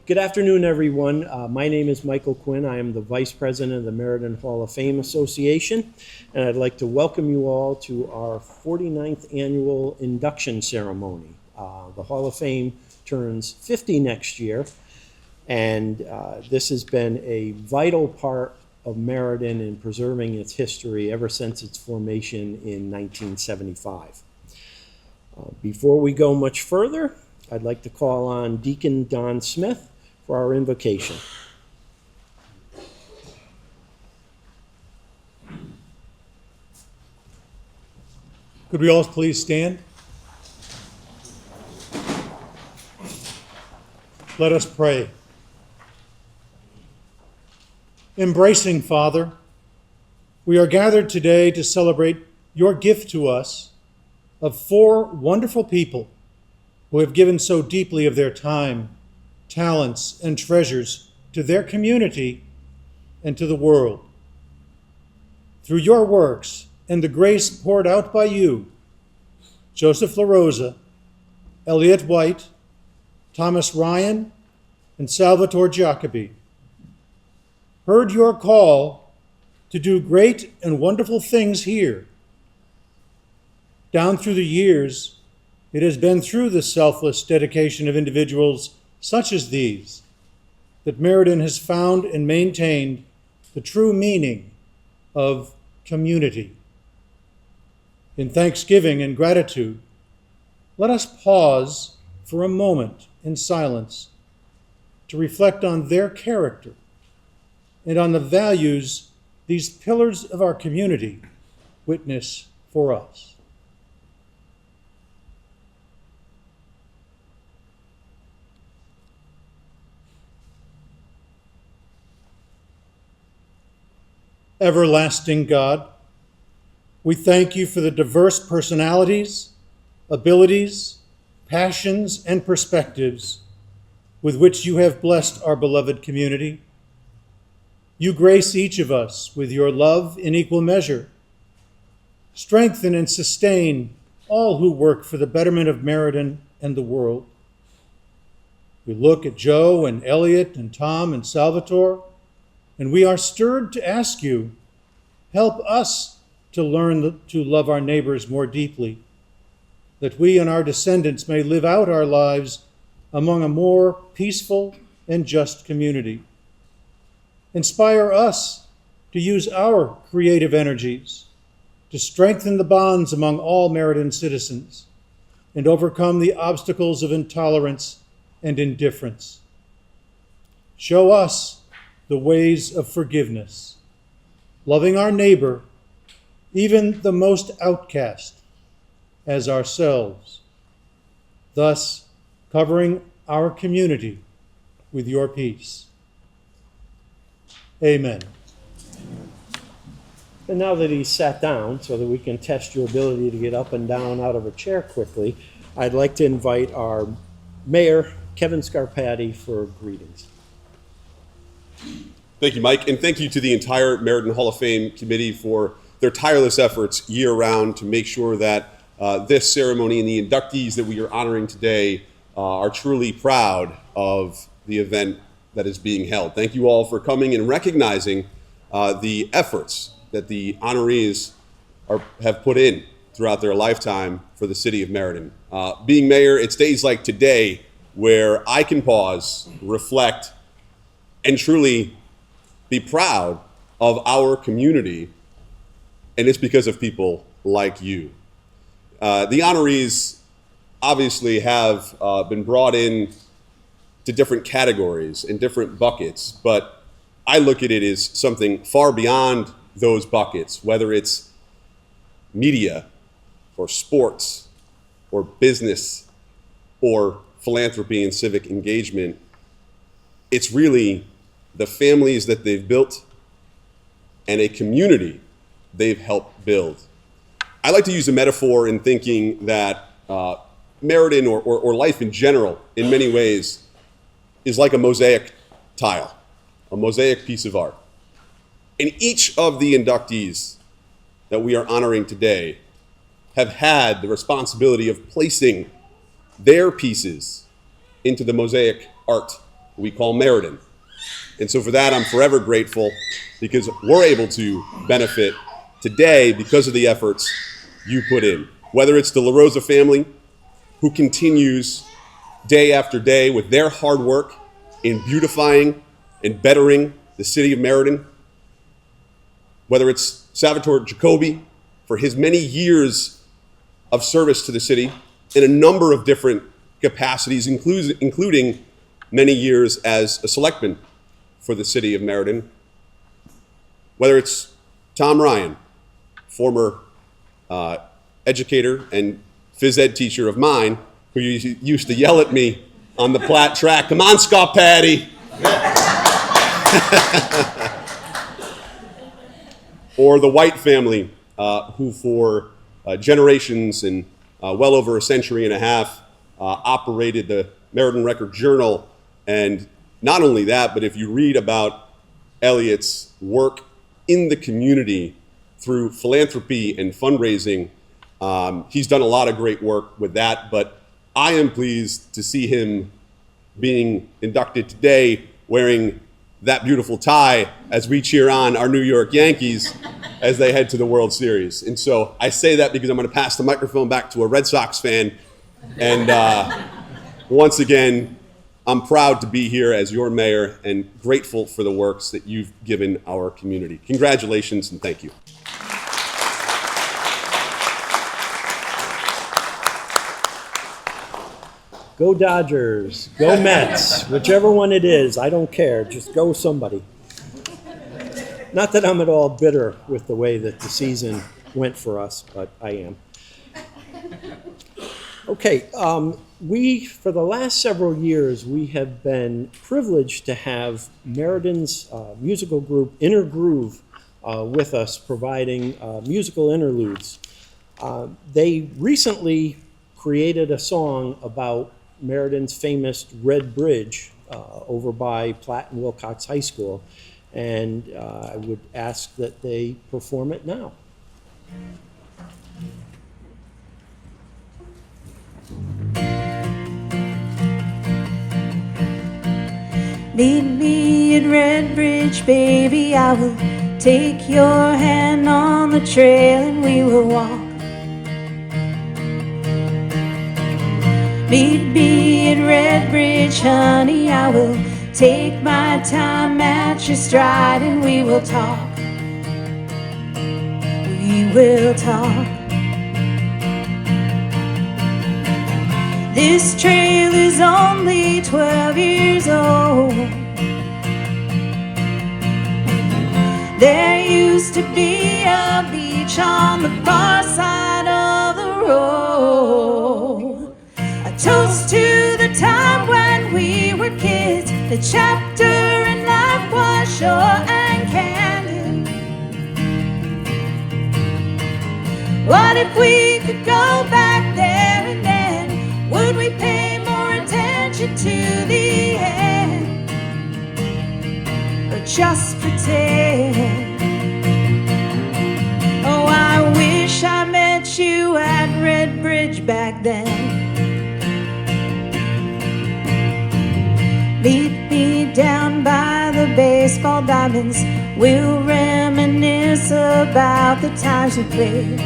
Good afternoon, everyone. My name is Michael Quinn. I am the Vice President of the Meriden Hall of Fame Association, and I'd like to welcome you all to our 49th annual induction ceremony. The Hall of Fame turns 50 next year, and this has been a vital part of Meriden in preserving its history ever since its formation in 1975. Before we go much further, I'd like to call on Deacon Don Smith for our invocation. Could we all please stand? Let us pray. Embracing Father, we are gathered today to celebrate your gift to us of four wonderful people who have given so deeply of their time, talents, and treasures to their community and to the world. Through your works and the grace poured out by you, Joseph LaRosa, Eliot White, Thomas Ryan, and Salvatore Giacobbe heard your call to do great and wonderful things here. Down through the years, it has been through the selfless dedication of individuals such as these that Meriden has found and maintained the true meaning of community. In thanksgiving and gratitude, let us pause for a moment in silence to reflect on their character and on the values these pillars of our community witness for us. Everlasting God, we thank you for the diverse personalities, abilities, passions, and perspectives with which you have blessed our beloved community. You grace each of us with your love in equal measure. Strengthen and sustain all who work for the betterment of Meriden and the world. We look at Joe and Eliot and Tom and Salvatore, and we are stirred to ask you, help us to learn to love our neighbors more deeply, that we and our descendants may live out our lives among a more peaceful and just community. Inspire us to use our creative energies to strengthen the bonds among all Meriden citizens and overcome the obstacles of intolerance and indifference. Show us the ways of forgiveness, loving our neighbor, even the most outcast, as ourselves, thus covering our community with your peace. Amen. And now that he's sat down so that we can test your ability to get up and down out of a chair quickly, I'd like to invite our mayor, Kevin Scarpati, for greetings. Thank you, Mike, and thank you to the entire Meriden Hall of Fame committee for their tireless efforts year-round to make sure that this ceremony and the inductees that we are honoring today are truly proud of the event that is being held. Thank you all for coming and recognizing the efforts that the honorees have put in throughout their lifetime for the city of Meriden. Being mayor, it's days like today where I can pause, reflect, and truly be proud of our community, and it's because of people like you. The honorees obviously have been brought in to different categories and different buckets, but I look at it as something far beyond those buckets, whether it's media or sports or business or philanthropy and civic engagement. It's really the families that they've built and a community they've helped build. I like to use a metaphor in thinking that Meriden or life in general, in many ways, is like a mosaic tile, a mosaic piece of art. And each of the inductees that we are honoring today have had the responsibility of placing their pieces into the mosaic art we call Meriden. And so for that, I'm forever grateful because we're able to benefit today because of the efforts you put in. Whether it's the LaRosa family, who continues day after day with their hard work in beautifying and bettering the city of Meriden. Whether it's Salvatore Giacobbe for his many years of service to the city in a number of different capacities, including many years as a selectman for the city of Meriden. Whether it's Tom Ryan, former educator and phys ed teacher of mine, who used to yell at me on the Platte track, "Come on, Scott Patty." Or the White family, who for generations and well over a century and a half operated the Meriden Record Journal. And not only that, but if you read about Eliot's work in the community through philanthropy and fundraising, he's done a lot of great work with that. But I am pleased to see him being inducted today wearing that beautiful tie as we cheer on our New York Yankees as they head to the World Series. And so I say that because I'm going to pass the microphone back to a Red Sox fan. And once again, I'm proud to be here as your mayor and grateful for the works that you've given our community. Congratulations and thank you. Go Dodgers, go Mets, whichever one it is, I don't care, just go somebody. Not that I'm at all bitter with the way that the season went for us, but I am. Okay, for the last several years, we have been privileged to have Meriden's musical group, Inner Groove, with us, providing musical interludes. They recently created a song about Meriden's famous Red Bridge over by Platte and Wilcox High School, and I would ask that they perform it now. Meet me at Red Bridge, baby, I will take your hand on the trail and we will walk. Meet me at Red Bridge, honey, I will take my time at your stride and we will talk. We will talk. This trail is only 12 years old. There used to be a beach on the far side of the road. A toast to the time when we were kids. The chapter in life was short and candid. What if we could go back there and then? Would we pay more attention to the end? Or just pretend? Oh, I wish I met you at Red Bridge back then. Meet me down by the baseball diamonds. We'll reminisce about the times we played.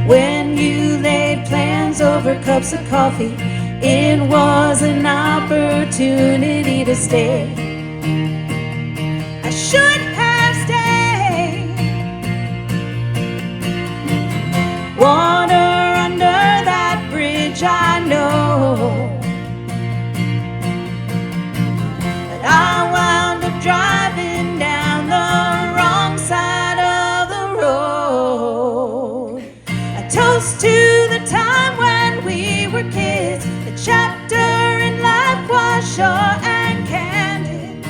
When you laid plans over cups of coffee, it was an opportunity to stay. I should have stayed. Water under that bridge, I know. But I wound up driving down the wrong side of the road. Toast to the time when we were kids. The chapter in life was short and candid.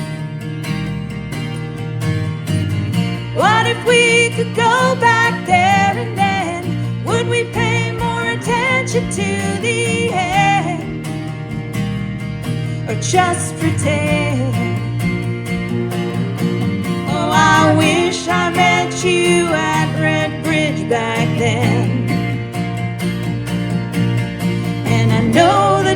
What if we could go back there and then? Would we pay more attention to the end? Or just pretend? Oh, I wish I met you at Red Bridge back then. And I know the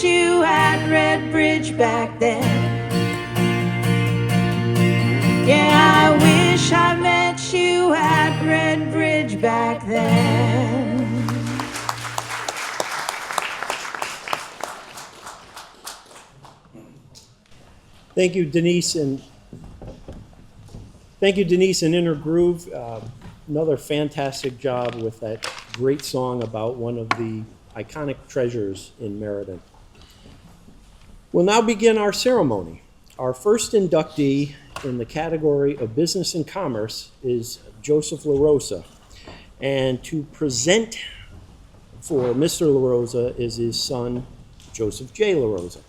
met you at Red Bridge back then. Yeah, I wish I met you at Red Bridge back then. Thank you, Denise, and Inner Groove. Another fantastic job with that great song about one of the iconic treasures in Meriden. We'll now begin our ceremony. Our first inductee in the category of Business and Commerce is Joseph LaRosa. And to present for Mr. LaRosa is his son, Joseph J. LaRosa.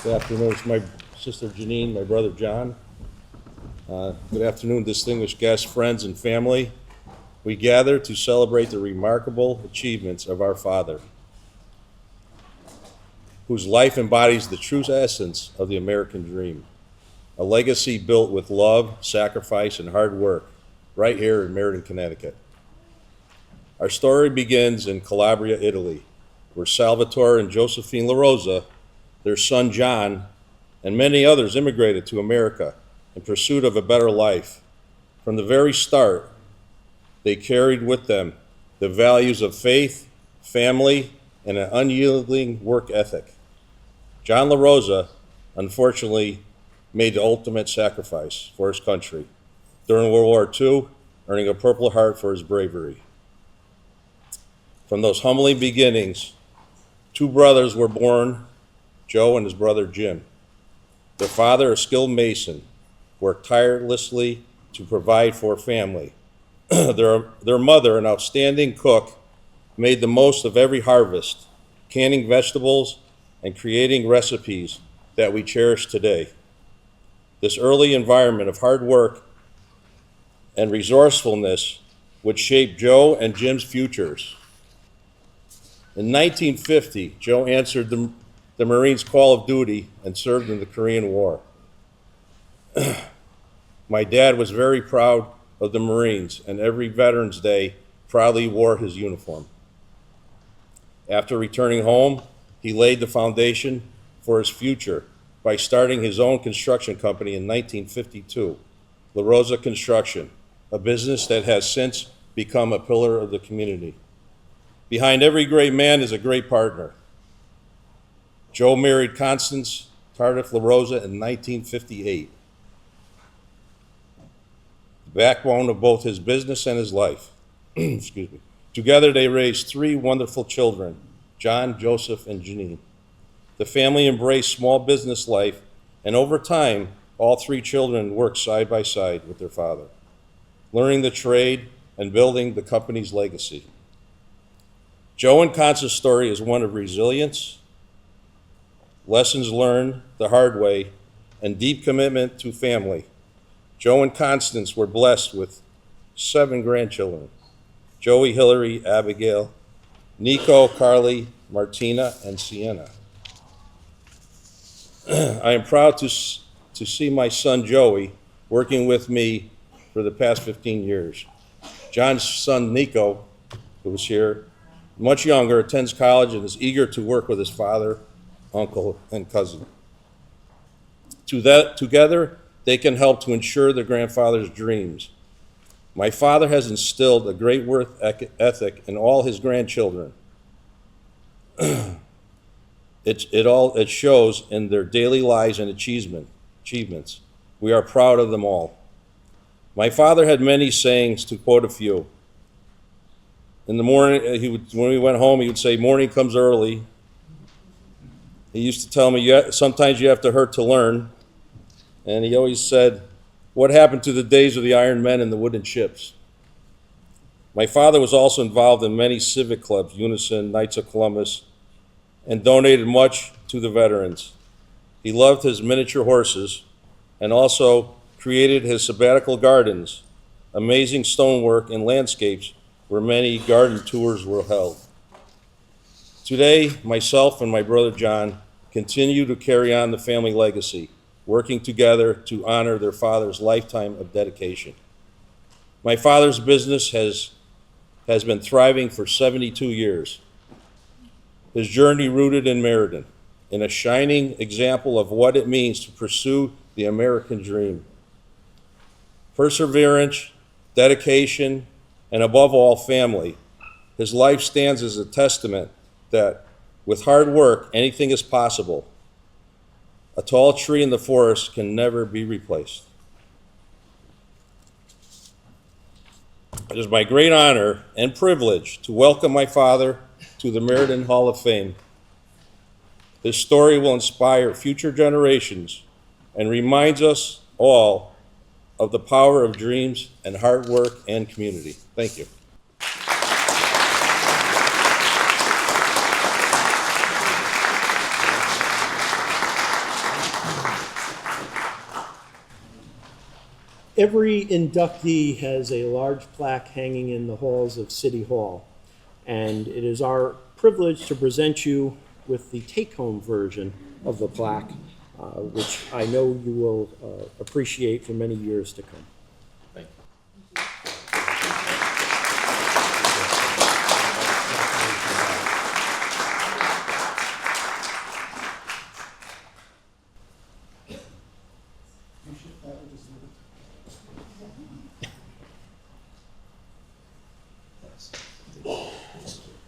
Good afternoon. It's my sister Janine, my brother John. Good afternoon, distinguished guests, friends, and family. We gather to celebrate the remarkable achievements of our father, whose life embodies the true essence of the American dream, a legacy built with love, sacrifice, and hard work, right here in Meriden, Connecticut. Our story begins in Calabria, Italy, where Salvatore and Josephine LaRosa, their son John, and many others immigrated to America in pursuit of a better life. From the very start, they carried with them the values of faith, family, and an unyielding work ethic. John LaRosa, unfortunately, made the ultimate sacrifice for his country during World War II, earning a Purple Heart for his bravery. From those humbling beginnings, two brothers were born, Joe and his brother Jim. Their father, a skilled mason, worked tirelessly to provide for family. Their mother, an outstanding cook, made the most of every harvest, canning vegetables and creating recipes that we cherish today. This early environment of hard work and resourcefulness would shape Joe and Jim's futures. In 1950, Joe answered the Marines' call of duty and served in the Korean War. My dad was very proud of the Marines, and every Veterans Day proudly wore his uniform. After returning home, he laid the foundation for his future by starting his own construction company in 1952, LaRosa Construction, a business that has since become a pillar of the community. Behind every great man is a great partner. Joe married Constance Tardif LaRosa in 1958, the backbone of both his business and his life. Excuse me. Together they raised three wonderful children, John, Joseph, and Janine. The family embraced small business life, and over time, all three children worked side by side with their father, learning the trade and building the company's legacy. Joe and Constance's story is one of resilience, lessons learned the hard way, and deep commitment to family. Joe and Constance were blessed with 7 grandchildren: Joey, Hillary, Abigail, Nico, Carly, Martina, and Sienna. I am proud to see my son Joey working with me for the past 15 years. John's son Nico, who was here, much younger, attends college and is eager to work with his father, uncle, and cousin. Together, they can help to ensure their grandfather's dreams. My father has instilled a great work ethic in all his grandchildren. It shows in their daily lives and achievements. We are proud of them all. My father had many sayings, to quote a few. In the morning, when we went home, he would say, "Morning comes early." He used to tell me, sometimes you have to hurt to learn. And he always said, "What happened to the days of the iron men and the wooden ships?" My father was also involved in many civic clubs, Unison, Knights of Columbus, and donated much to the veterans. He loved his miniature horses and also created his sabbatical gardens, amazing stonework and landscapes where many garden tours were held. Today, myself and my brother John continue to carry on the family legacy, working together to honor their father's lifetime of dedication. My father's business has been thriving for 72 years. His journey rooted in Meriden, in a shining example of what it means to pursue the American dream. Perseverance, dedication, and above all, family. His life stands as a testament that with hard work, anything is possible. A tall tree in the forest can never be replaced. It is my great honor and privilege to welcome my father to the Meriden Hall of Fame. His story will inspire future generations and reminds us all of the power of dreams and hard work and community. Thank you. Every inductee has a large plaque hanging in the halls of City Hall, and it is our privilege to present you with the take-home version of the plaque, which I know you will appreciate for many years to come. Thank you.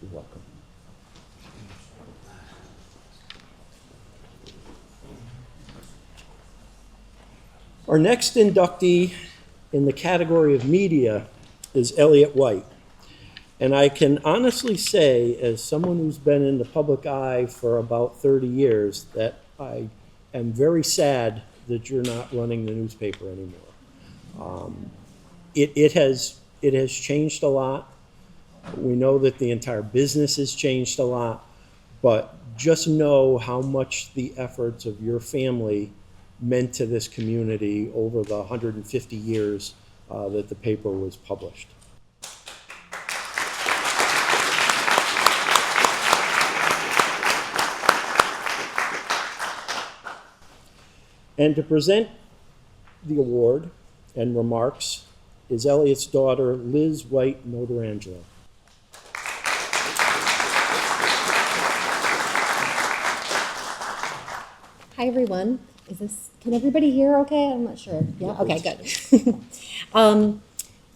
You're welcome. Our next inductee in the category of media is Eliot White. And I can honestly say, as someone who's been in the public eye for about 30 years, that I am very sad that you're not running the newspaper anymore. It has changed a lot. We know that the entire business has changed a lot, but just know how much the efforts of your family meant to this community over the 150 years that the paper was published. And to present the award and remarks is Eliot's daughter, Liz White Notarangelo. Hi, everyone. Can everybody hear okay? I'm not sure. Yeah? Okay, good.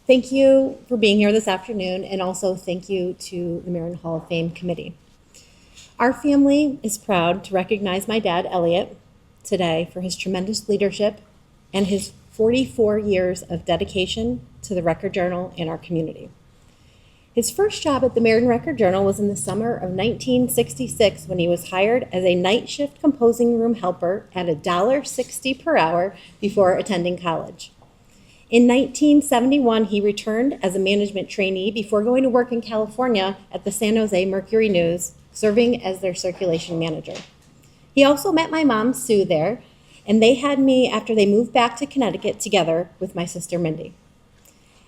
Thank you for being here this afternoon, and also thank you to the Meriden Hall of Fame committee. Our family is proud to recognize my dad, Eliot, today for his tremendous leadership and his 44 years of dedication to the Record Journal and our community. His first job at the Meriden Record Journal was in the summer of 1966 when he was hired as a night shift composing room helper at $1.60 per hour before attending college. In 1971, he returned as a management trainee before going to work in California at the San Jose Mercury News, serving as their circulation manager. He also met my mom, Sue, there, and they had me after they moved back to Connecticut together with my sister, Mindy.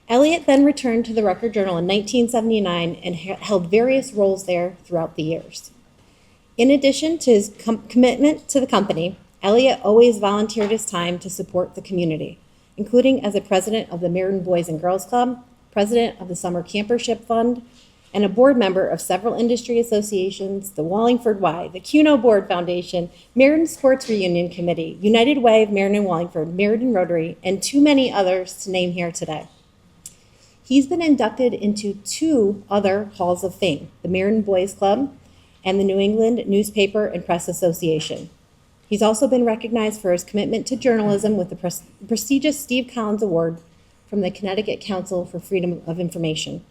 Eliot then returned to the Record Journal in 1979 and held various roles there throughout the years. In addition to his commitment to the company, Eliot always volunteered his time to support the community, including as a president of the Meriden Boys and Girls Club, president of the Summer Campership Fund, and a board member of several industry associations, the Wallingford Y, the Cuno Board Foundation, Meriden Sports Reunion Committee, United Way of Meriden and Wallingford, Meriden Rotary, and too many others to name here today. He's been inducted into 2 other Halls of Fame, the Meriden Boys Club and the New England Newspaper and Press Association. He's also been recognized for his commitment to journalism with the prestigious Steve Collins Award from the Connecticut Council for Freedom of Information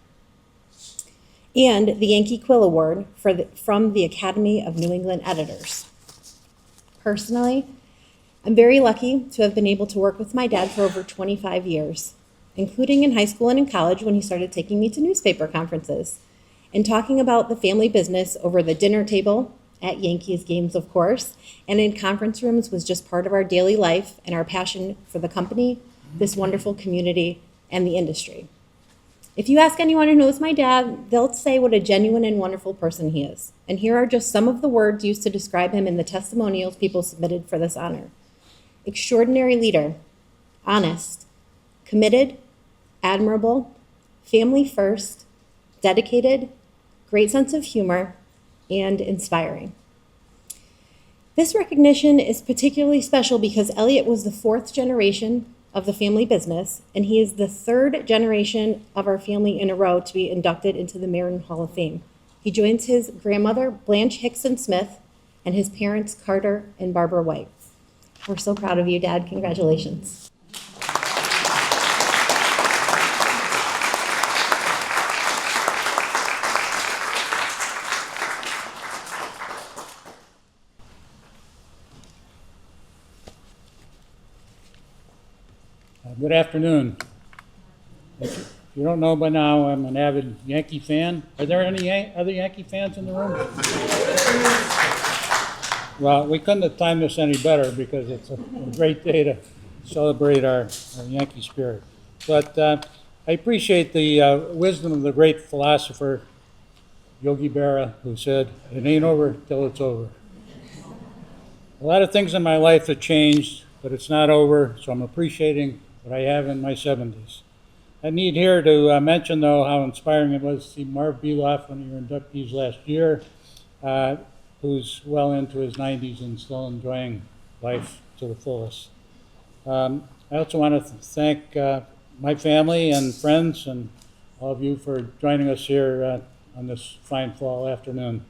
and the Yankee Quill Award from the Academy of New England Editors. Personally, I'm very lucky to have been able to work with my dad for over 25 years, including in high school and in college when he started taking me to newspaper conferences and talking about the family business over the dinner table, at Yankees games, of course, and in conference rooms was just part of our daily life and our passion for the company, this wonderful community, and the industry. If you ask anyone who knows my dad, they'll say what a genuine and wonderful person he is. And here are just some of the words used to describe him in the testimonials people submitted for this honor. Extraordinary leader, honest, committed, admirable, family first, dedicated, great sense of humor, and inspiring. This recognition is particularly special because Eliot was the 4th generation of the family business, and he is the 3rd generation of our family in a row to be inducted into the Meriden Hall of Fame. He joins his grandmother, Blanche Hickson Smith, and his parents, Carter and Barbara White. We're so proud of you, Dad. Congratulations. Good afternoon. If you don't know by now, I'm an avid Yankee fan. Are there any other Yankee fans in the room? Well, we couldn't have timed this any better because it's a great day to celebrate our Yankee spirit. But I appreciate the wisdom of the great philosopher Yogi Berra, who said, "It ain't over till it's over." A lot of things in my life have changed, but it's not over, so I'm appreciating what I have in my 70s. I need here to mention, though, how inspiring it was to see Marv Beloff, one of your inductees last year, who's well into his 90s and still enjoying life to the fullest. I also want to thank my family and friends and all of you for joining us here on this fine fall afternoon.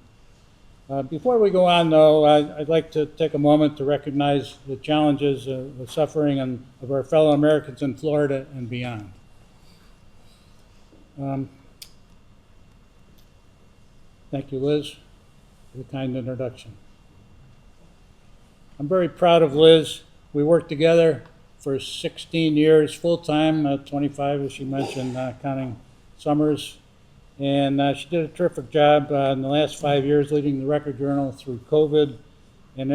Before we go on, though, I'd like to take a moment to recognize the challenges, the suffering of our fellow Americans in Florida and beyond. Thank you, Liz, for the kind introduction. I'm very proud of Liz. We worked together for 16 years full-time, 25 as she mentioned, counting summers. And she did a terrific job in the last 5 years leading the Record Journal through COVID and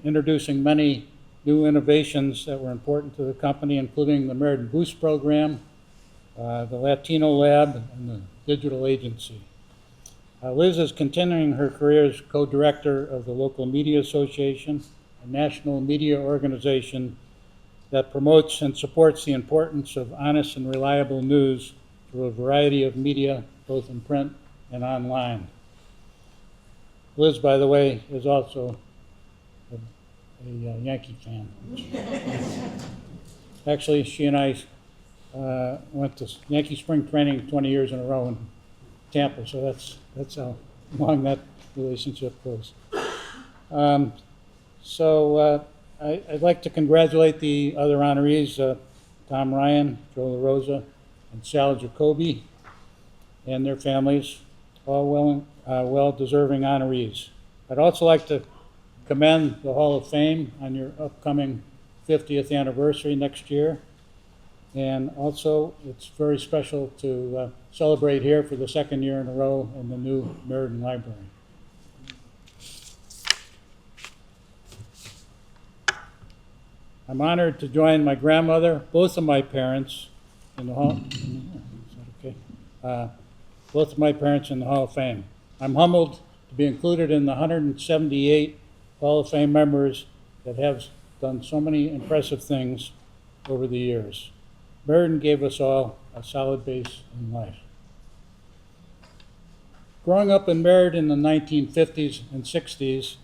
introducing many new innovations that were important to the company, including the Meriden Boost program, the Latino Lab, and the digital agency. Liz is continuing her career as co-director of the Local Media Association, a national media organization that promotes and supports the importance of honest and reliable news through a variety of media, both in print and online. Liz, by the way, is also a Yankee fan. Actually, she and I went to Yankee spring training 20 years in a row in Tampa, so that's how long that relationship goes. I'd like to congratulate the other honorees, Tom Ryan, Joe LaRosa, and Sal Giacobbe, and their families, all well-deserving honorees. I'd also like to commend the Hall of Fame on your upcoming 50th anniversary next year. And also, it's very special to celebrate here for the 2nd year in a row in the new Meriden Library. I'm honored to join my grandmother, both of my parents, in the Hall. Is that okay? Both of my parents in the Hall of Fame. I'm humbled to be included in the 178 Hall of Fame members that have done so many impressive things over the years. Meriden gave us all a solid base in life. Growing up in Meriden in the 1950s and 60s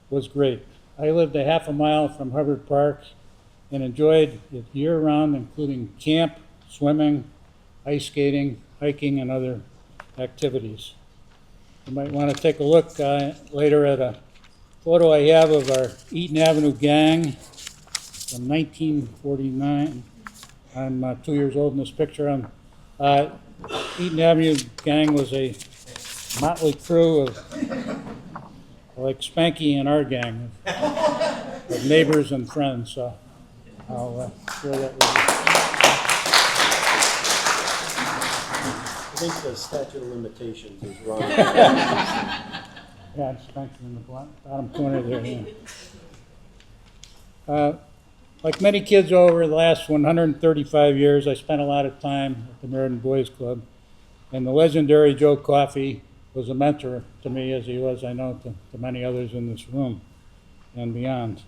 was great. I lived a half a mile from Hubbard Park and enjoyed it year-round, including camp, swimming, ice skating, hiking, and other activities. You might want to take a look later at a photo I have of our Eaton Avenue gang from 1949. I'm 2 years old in this picture. Eaton Avenue gang was a motley crew of, like Spanky and our gang, of neighbors and friends. So I'll share that with you. I think the statute of limitations is wrong. Yeah, it's Spanky in the bottom corner there. Yeah. Like many kids over the last 135 years, I spent a lot of time at the Meriden Boys Club. And the legendary Joe Coffey was a mentor to me, as he was, I know, to many others in this room and beyond.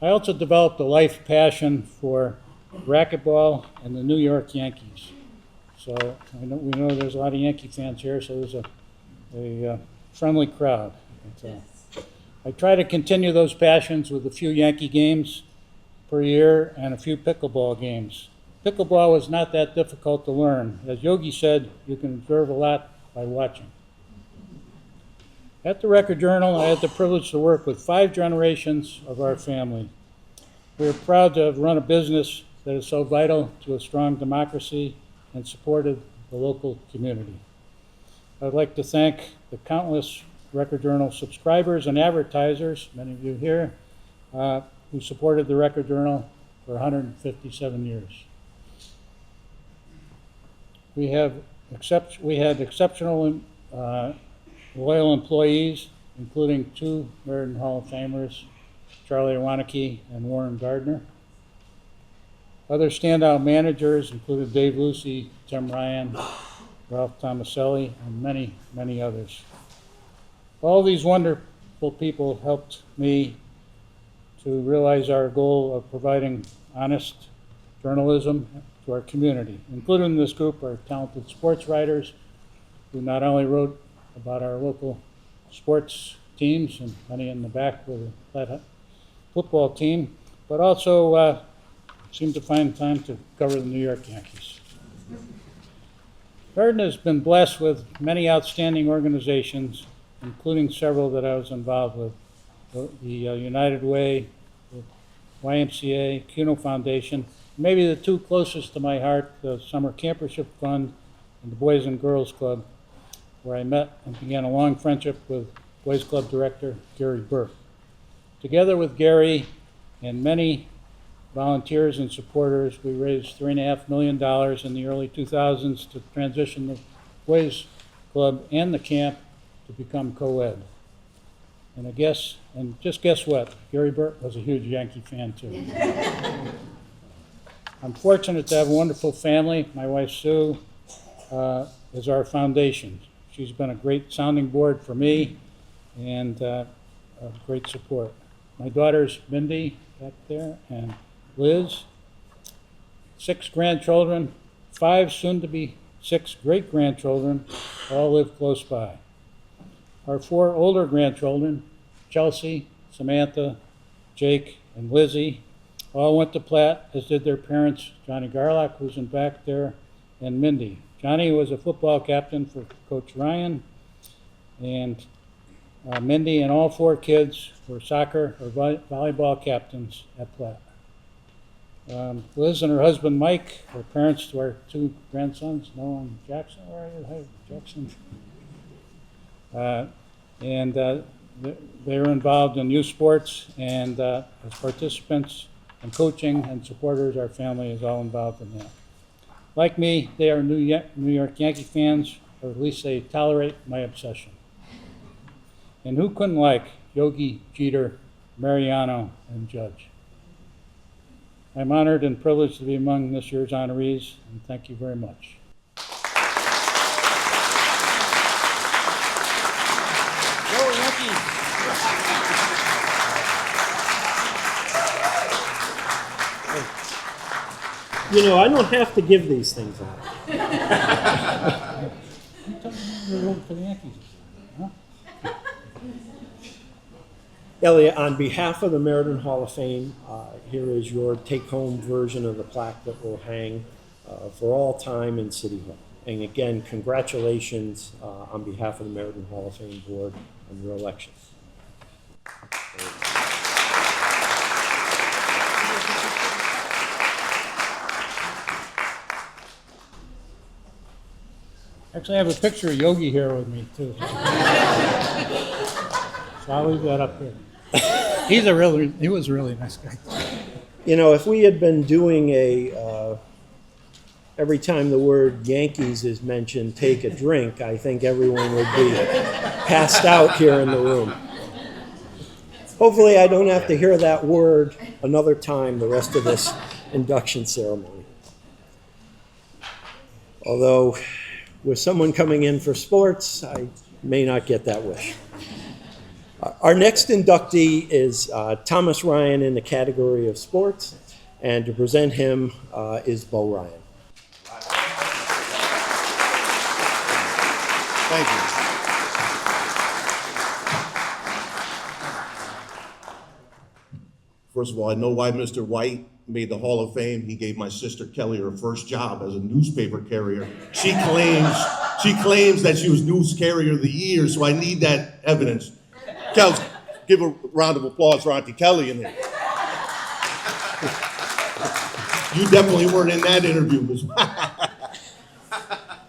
I also developed a life passion for racquetball and the New York Yankees. So we know there's a lot of Yankee fans here, so there's a friendly crowd. I try to continue those passions with a few Yankee games per year and a few pickleball games. Pickleball was not that difficult to learn. As Yogi said, you can observe a lot by watching. At the Record Journal, I had the privilege to work with 5 generations of our family. We are proud to have run a business that is so vital to a strong democracy and supported the local community. I'd like to thank the countless Record Journal subscribers and advertisers, many of you here, who supported the Record Journal for 157 years. We had exceptional loyal employees, including 2 Meriden Hall of Famers, Charlie Iwaniki and Warren Gardner. Other standout managers included Dave Lucy, Tim Ryan, Ralph Tomaselli, and many, many others. All these wonderful people helped me to realize our goal of providing honest journalism to our community. Included in this group are talented sports writers who not only wrote about our local sports teams, and many in the back with a football team, but also seemed to find time to cover the New York Yankees. Meriden has been blessed with many outstanding organizations, including several that I was involved with. The United Way, the YMCA, Cuno Foundation, maybe the 2 closest to my heart, the Summer Campership Fund and the Boys and Girls Club, where I met and began a long friendship with Boys Club director Gary Burke. Together with Gary and many volunteers and supporters, we raised $3.5 million in the early 2000s to transition the Boys Club and the camp to become co-ed. And just guess what? Gary Burke was a huge Yankee fan too. I'm fortunate to have a wonderful family. My wife Sue is our foundation. She's been a great sounding board for me and a great support. My daughters Mindy back there and Liz, 6 grandchildren, 5 soon to be 6 great-grandchildren, all live close by. Our 4 older grandchildren, Chelsea, Samantha, Jake, and Lizzie, all went to Platt, as did their parents, Johnny Garlock, who's in back there, and Mindy. Johnny was a football captain for Coach Ryan, and Mindy and all 4 kids were soccer or volleyball captains at Platt. Liz and her husband Mike were parents to our 2 grandsons, Noah and Jackson. Where are you? Hi, Jackson. They were involved in youth sports, and as participants and coaching and supporters, our family is all involved in that. Like me, they are New York Yankee fans, or at least they tolerate my obsession. And who couldn't like Yogi, Jeter, Mariano, and Judge? I'm honored and privileged to be among this year's honorees, and thank you very much. Go Yankees! You know, I don't have to give these things out. For the Yankees. Huh? Eliot, on behalf of the Meriden Hall of Fame, here is your take-home version of the plaque that will hang for all time in City Hall. And again, congratulations on behalf of the Meriden Hall of Fame Board on your election. Actually, I have a picture of Yogi here with me, too. So I'll leave that up there. He was a really nice guy. You know, if we had been doing every time the word Yankees is mentioned, take a drink, I think everyone would be passed out here in the room. Hopefully I don't have to hear that word another time the rest of this induction ceremony. Although with someone coming in for sports, I may not get that wish. Our next inductee is Thomas Ryan in the category of sports, and to present him is Bo Ryan. Thank you. First of all, I know why Mr. White made the Hall of Fame. He gave my sister Kelly her first job as a newspaper carrier. She claims that she was news carrier of the year, so I need that evidence. Kels, give a round of applause for Auntie Kelly in there. You definitely weren't in that interview.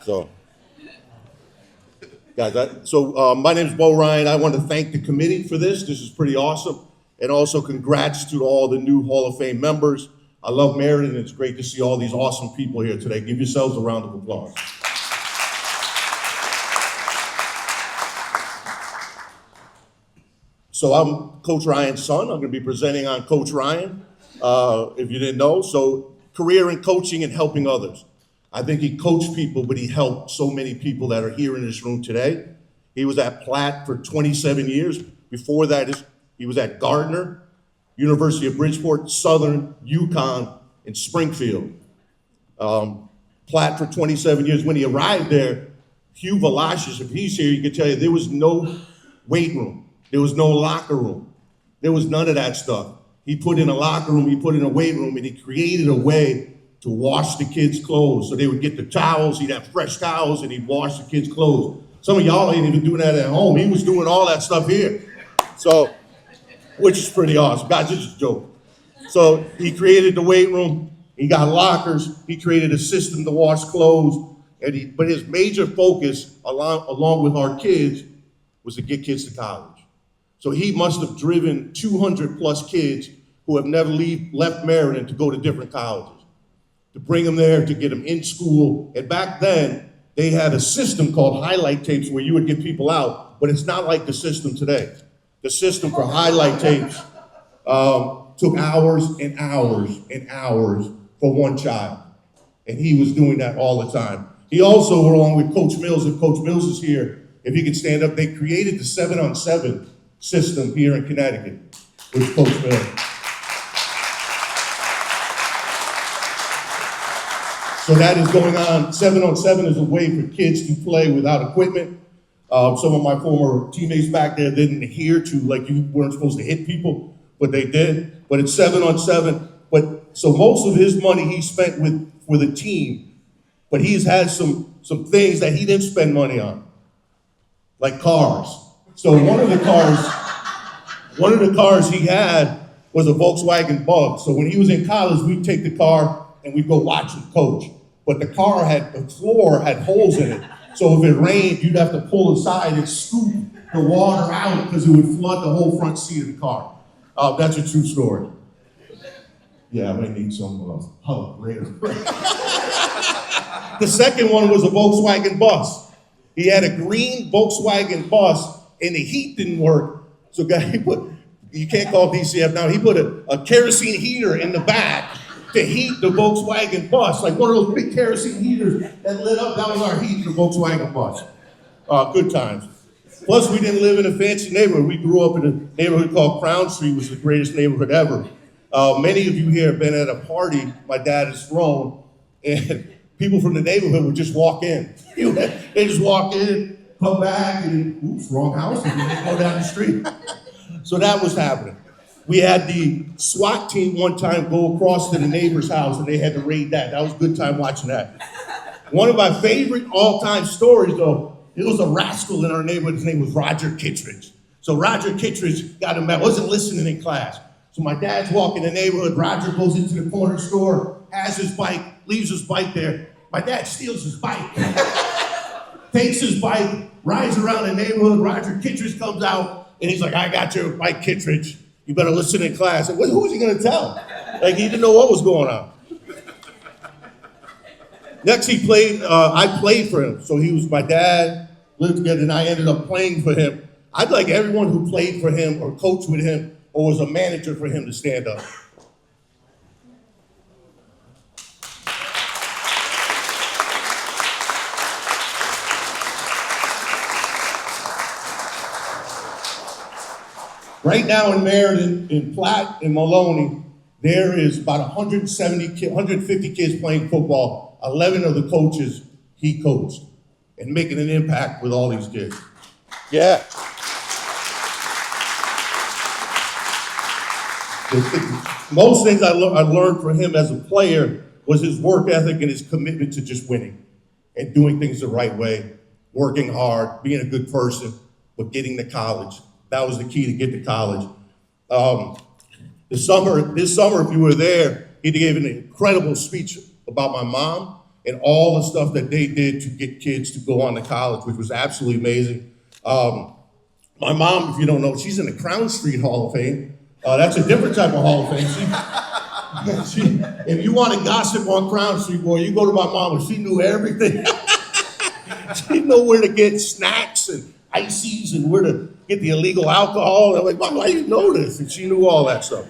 So, guys, my name is Bo Ryan. I want to thank the committee for this. This is pretty awesome. And also congrats to all the new Hall of Fame members. I love Meriden. It's great to see all these awesome people here today. Give yourselves a round of applause. So I'm Coach Ryan's son. I'm going to be presenting on Coach Ryan, if you didn't know. So career in coaching and helping others. I think he coached people, but he helped so many people that are here in this room today. He was at Platt for 27 years. Before that, he was at Gardner, University of Bridgeport, Southern, UConn, and Springfield. Platt for 27 years. When he arrived there, Hugh Velasquez, if he's here, he can tell you there was no weight room. There was no locker room. There was none of that stuff. He put in a locker room, he put in a weight room, and he created a way to wash the kids' clothes. So they would get the towels, he'd have fresh towels, and he'd wash the kids' clothes. Some of y'all ain't even doing that at home. He was doing all that stuff here. So, which is pretty awesome. Guys, this is a joke. So he created the weight room, he got lockers, he created a system to wash clothes, but his major focus, along with our kids, was to get kids to college. So he must have driven 200 plus kids who have never left Meriden to go to different colleges, to bring them there, to get them in school. And back then, they had a system called highlight tapes where you would get people out, but it's not like the system today. The system for highlight tapes took hours and hours and hours for one child. And he was doing that all the time. He also, along with Coach Mills, if Coach Mills is here, if he could stand up, they created the 7-on-7 system here in Connecticut with Coach Mills. So that is going on. 7-on-7 is a way for kids to play without equipment. Some of my former teammates back there didn't adhere to, like, you weren't supposed to hit people, but they did. But it's 7-on-7. But so most of his money he spent with a team, but he's had some things that he didn't spend money on, like cars. So one of the cars he had was a Volkswagen Bug. So when he was in college, we'd take the car and we'd go watch him coach. But the floor had holes in it. So if it rained, you'd have to pull aside and scoop the water out because it would flood the whole front seat of the car. That's a true story. Yeah, I might need some help later. The second one was a Volkswagen bus. He had a green Volkswagen bus and the heat didn't work. So you can't call DCF now, he put a kerosene heater in the back to heat the Volkswagen bus, like one of those big kerosene heaters that lit up. That was our heat for the Volkswagen bus. Good times. Plus, we didn't live in a fancy neighborhood. We grew up in a neighborhood called Crown Street, which was the greatest neighborhood ever. Many of you here have been at a party my dad has thrown, and people from the neighborhood would just walk in. They just walk in, come back, and oops, wrong house, and then they go down the street. So that was happening. We had the SWAT team one time go across to the neighbor's house and they had to raid that. That was a good time watching that. One of my favorite all-time stories, though, it was a rascal in our neighborhood. His name was Roger Kittredge. So Roger Kittredge wasn't listening in class. So my dad's walking the neighborhood. Roger goes into the corner store, has his bike, leaves his bike there. My dad steals his bike, takes his bike, rides around the neighborhood. Roger Kittredge comes out and he's like, "I got your bike, Kittredge. You better listen in class." And who was he gonna tell? Like, he didn't know what was going on. Next, I played for him. So he was my dad, lived together, and I ended up playing for him. I'd like everyone who played for him or coached with him or was a manager for him to stand up. Right now in Meriden, in Platt, and Maloney, there is about 150 kids playing football. 11 of the coaches he coached and making an impact with all these kids. Yeah. Most things I learned from him as a player was his work ethic and his commitment to just winning and doing things the right way, working hard, being a good person, but getting to college. That was the key to get to college. This summer, if you were there, he gave an incredible speech about my mom and all the stuff that they did to get kids to go on to college, which was absolutely amazing. My mom, if you don't know, she's in the Crown Street Hall of Fame. That's a different type of Hall of Fame. If you want to gossip on Crown Street, boy, you go to my mom, and she knew everything. She knew where to get snacks and ices and where to get the illegal alcohol. And I'm like, Mom, why do you know this? And she knew all that stuff.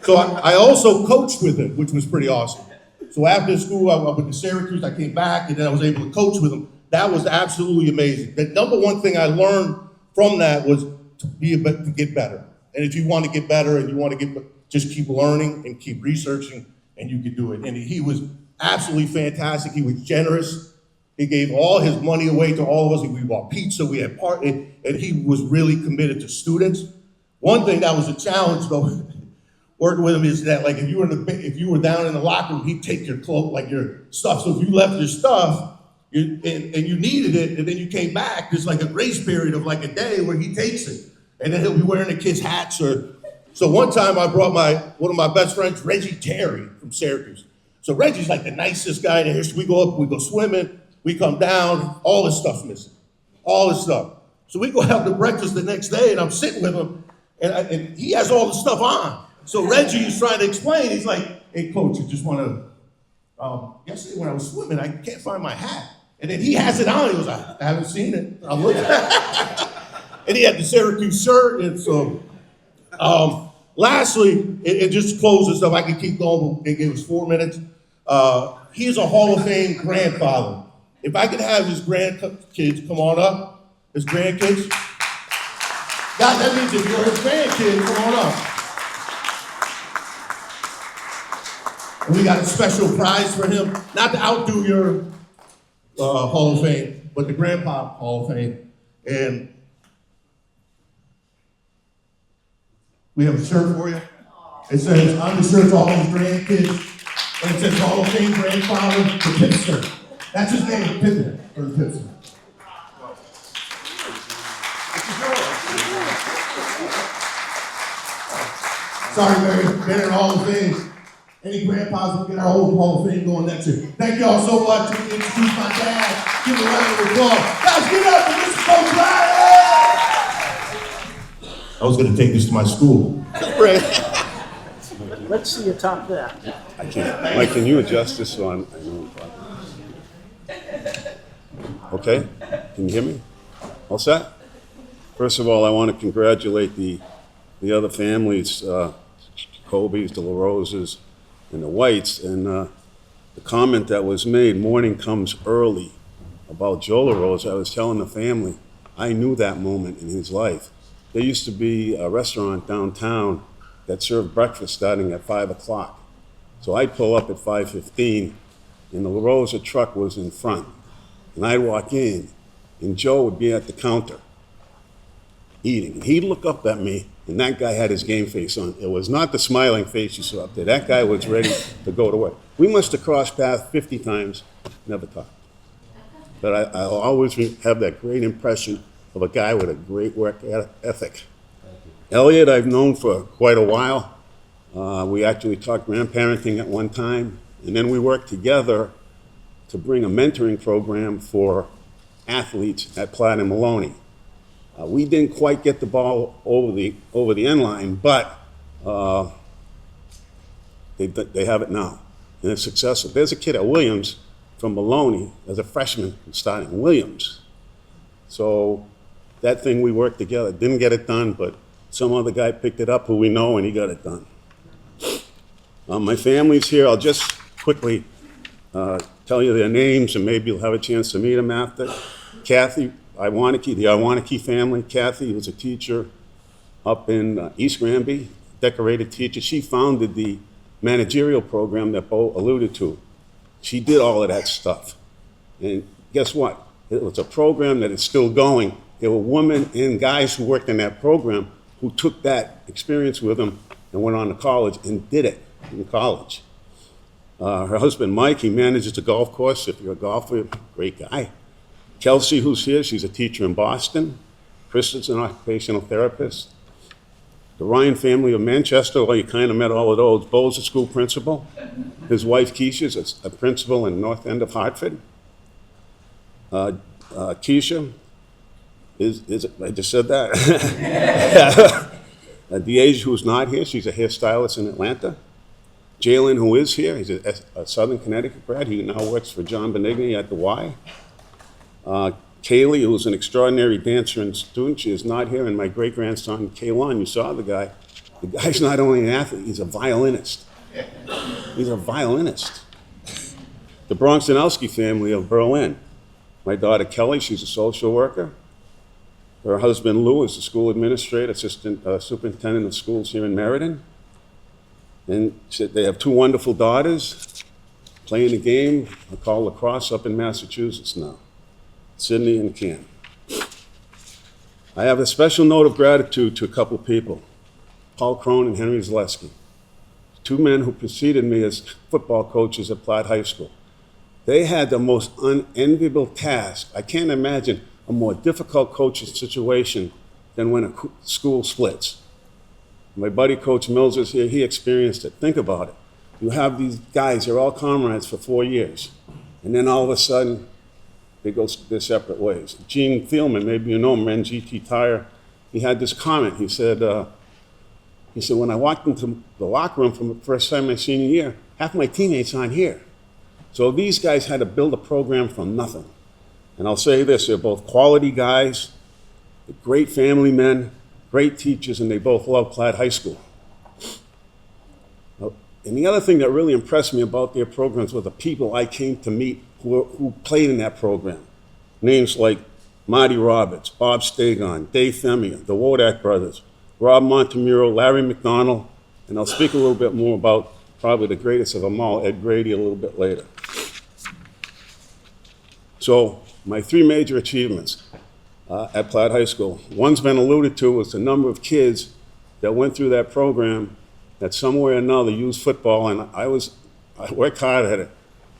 So I also coached with him, which was pretty awesome. So after school, I went to Syracuse, I came back, and then I was able to coach with him. That was absolutely amazing. The number one thing I learned from that was to get better. And if you want to get better and you want to just keep learning and keep researching, and you can do it. And he was absolutely fantastic. He was generous. He gave all his money away to all of us. We bought pizza, we had party, and he was really committed to students. One thing that was a challenge, though, working with him is that, like, if you were down in the locker room, he'd take your cloak, like your stuff. So if you left your stuff and you needed it, and then you came back, there's like a grace period of like a day where he takes it. And then he'll be wearing the kids' hats. So one time I brought one of my best friends, Reggie Terry from Syracuse. So Reggie's like the nicest guy in here. So we go up, we go swimming, we come down, all this stuff missing, all this stuff. So we go out to breakfast the next day, and I'm sitting with him, and he has all the stuff on. So Reggie is trying to explain. He's like, "Hey, coach, I just want to, yesterday when I was swimming, I can't find my hat." And then he has it on. He goes, "I haven't seen it. I'm looking." And he had the Syracuse shirt. And so, lastly, it just closes up. I can keep going, but it gave us 4 minutes. He's a Hall of Fame grandfather. If I could have his grandkids come on up, his grandkids. God, that means if you're his grandkids, come on up. And we got a special prize for him, not to outdo your Hall of Fame, but the Grandpa Hall of Fame. And we have a shirt for you. It says, on the shirt, all his grandkids. And it says, Hall of Fame grandfather, the Pipster. That's his name, Pippin, or the Pipster. Sorry, Mary, been in Hall of Fame. Any grandpas will get our whole Hall of Fame going next year. Thank y'all so much. Let me introduce my dad. Give him a round of applause. Guys, get up for Mr. Coach Ryan! I was going to take this to my school. Let's see you top that. I can't. Mike, can you adjust this so I know? Okay? Can you hear me? All set? First of all, I want to congratulate the other families, Giacobbe's, the LaRosas, and the Whites. And the comment that was made, morning comes early, about Joe LaRosa, I was telling the family, I knew that moment in his life. There used to be a restaurant downtown that served breakfast starting at 5 o'clock. So I'd pull up at 5:15, and the LaRosa truck was in front. And I'd walk in, and Joe would be at the counter eating. And he'd look up at me, and that guy had his game face on. It was not the smiling face you saw up there. That guy was ready to go to work. We must have crossed paths 50 times, never talked. But I'll always have that great impression of a guy with a great work ethic. Eliot I've known for quite a while. We actually talked grandparenting at one time, and then we worked together to bring a mentoring program for athletes at Platt and Maloney. We didn't quite get the ball over the end line, but they have it now, and it's successful. There's a kid at Williams from Maloney as a freshman starting Williams. So that thing we worked together, didn't get it done, but some other guy picked it up who we know, and he got it done. My family's here. I'll just quickly tell you their names, and maybe you'll have a chance to meet them after. Kathy, the Iwaniki family. Kathy was a teacher up in East Granby, decorated teacher. She founded the managerial program that Bo alluded to. She did all of that stuff. And guess what? It was a program that is still going. There were women and guys who worked in that program who took that experience with them and went on to college and did it in college. Her husband, Mike, he manages a golf course. If you're a golfer, great guy. Kelsey, who's here, she's a teacher in Boston. Chris is an occupational therapist. The Ryan family of Manchester, well, you kind of met all of those. Bo's a school principal. His wife, Keisha's a principal in North End of Hartford. Keisha is I just said that. DeAsia, who's not here, she's a hairstylist in Atlanta. Jalen, who is here, he's a Southern Connecticut grad. He now works for John Benigni at the Y. Kaylee, who's an extraordinary dancer and student, she is not here. And my great-grandson, Kaylon, you saw the guy. The guy's not only an athlete, he's a violinist. He's a violinist. The Bronxanowski family of Berlin. My daughter, Kelly, she's a social worker. Her husband, Lou, is the school administrator, assistant superintendent of schools here in Meriden. And they have two wonderful daughters playing the game. I call lacrosse up in Massachusetts now. Sydney and Cam. I have a special note of gratitude to a couple of people, Paul Crone and Henry Zaleski, two men who preceded me as football coaches at Platt High School. They had the most unenviable task. I can't imagine a more difficult coaching situation than when a school splits. My buddy, Coach Mills, is here. He experienced it. Think about it. You have these guys, they're all comrades for 4 years, and then all of a sudden, they go their separate ways. Gene Thielman, maybe you know him, ran GT Tire. He had this comment. He said, when I walked into the locker room for the first time my senior year, half my teammates aren't here. So these guys had to build a program from nothing. And I'll say this, they're both quality guys, great family men, great teachers, and they both love Platt High School. And the other thing that really impressed me about their programs were the people I came to meet who played in that program. Names like Marty Roberts, Bob Stagon, Dave Femia, the Wodak brothers, Rob Montemuro, Larry McDonald, and I'll speak a little bit more about probably the greatest of them all, Ed Grady, a little bit later. So my three major achievements at Platt High School. One's been alluded to, was the number of kids that went through that program that some way or another used football, and I worked hard at it,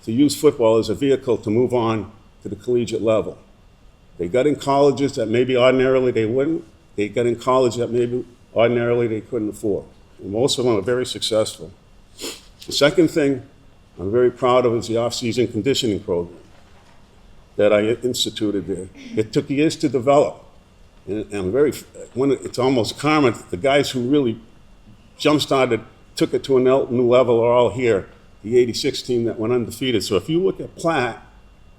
to use football as a vehicle to move on to the collegiate level. They got in colleges that maybe ordinarily they wouldn't. They got in college that maybe ordinarily they couldn't afford. And most of them are very successful. The second thing I'm very proud of is the off-season conditioning program that I instituted there. It took years to develop. And it's almost common, the guys who really jump-started, took it to a new level are all here. The 86 team that went undefeated. So if you look at Platt,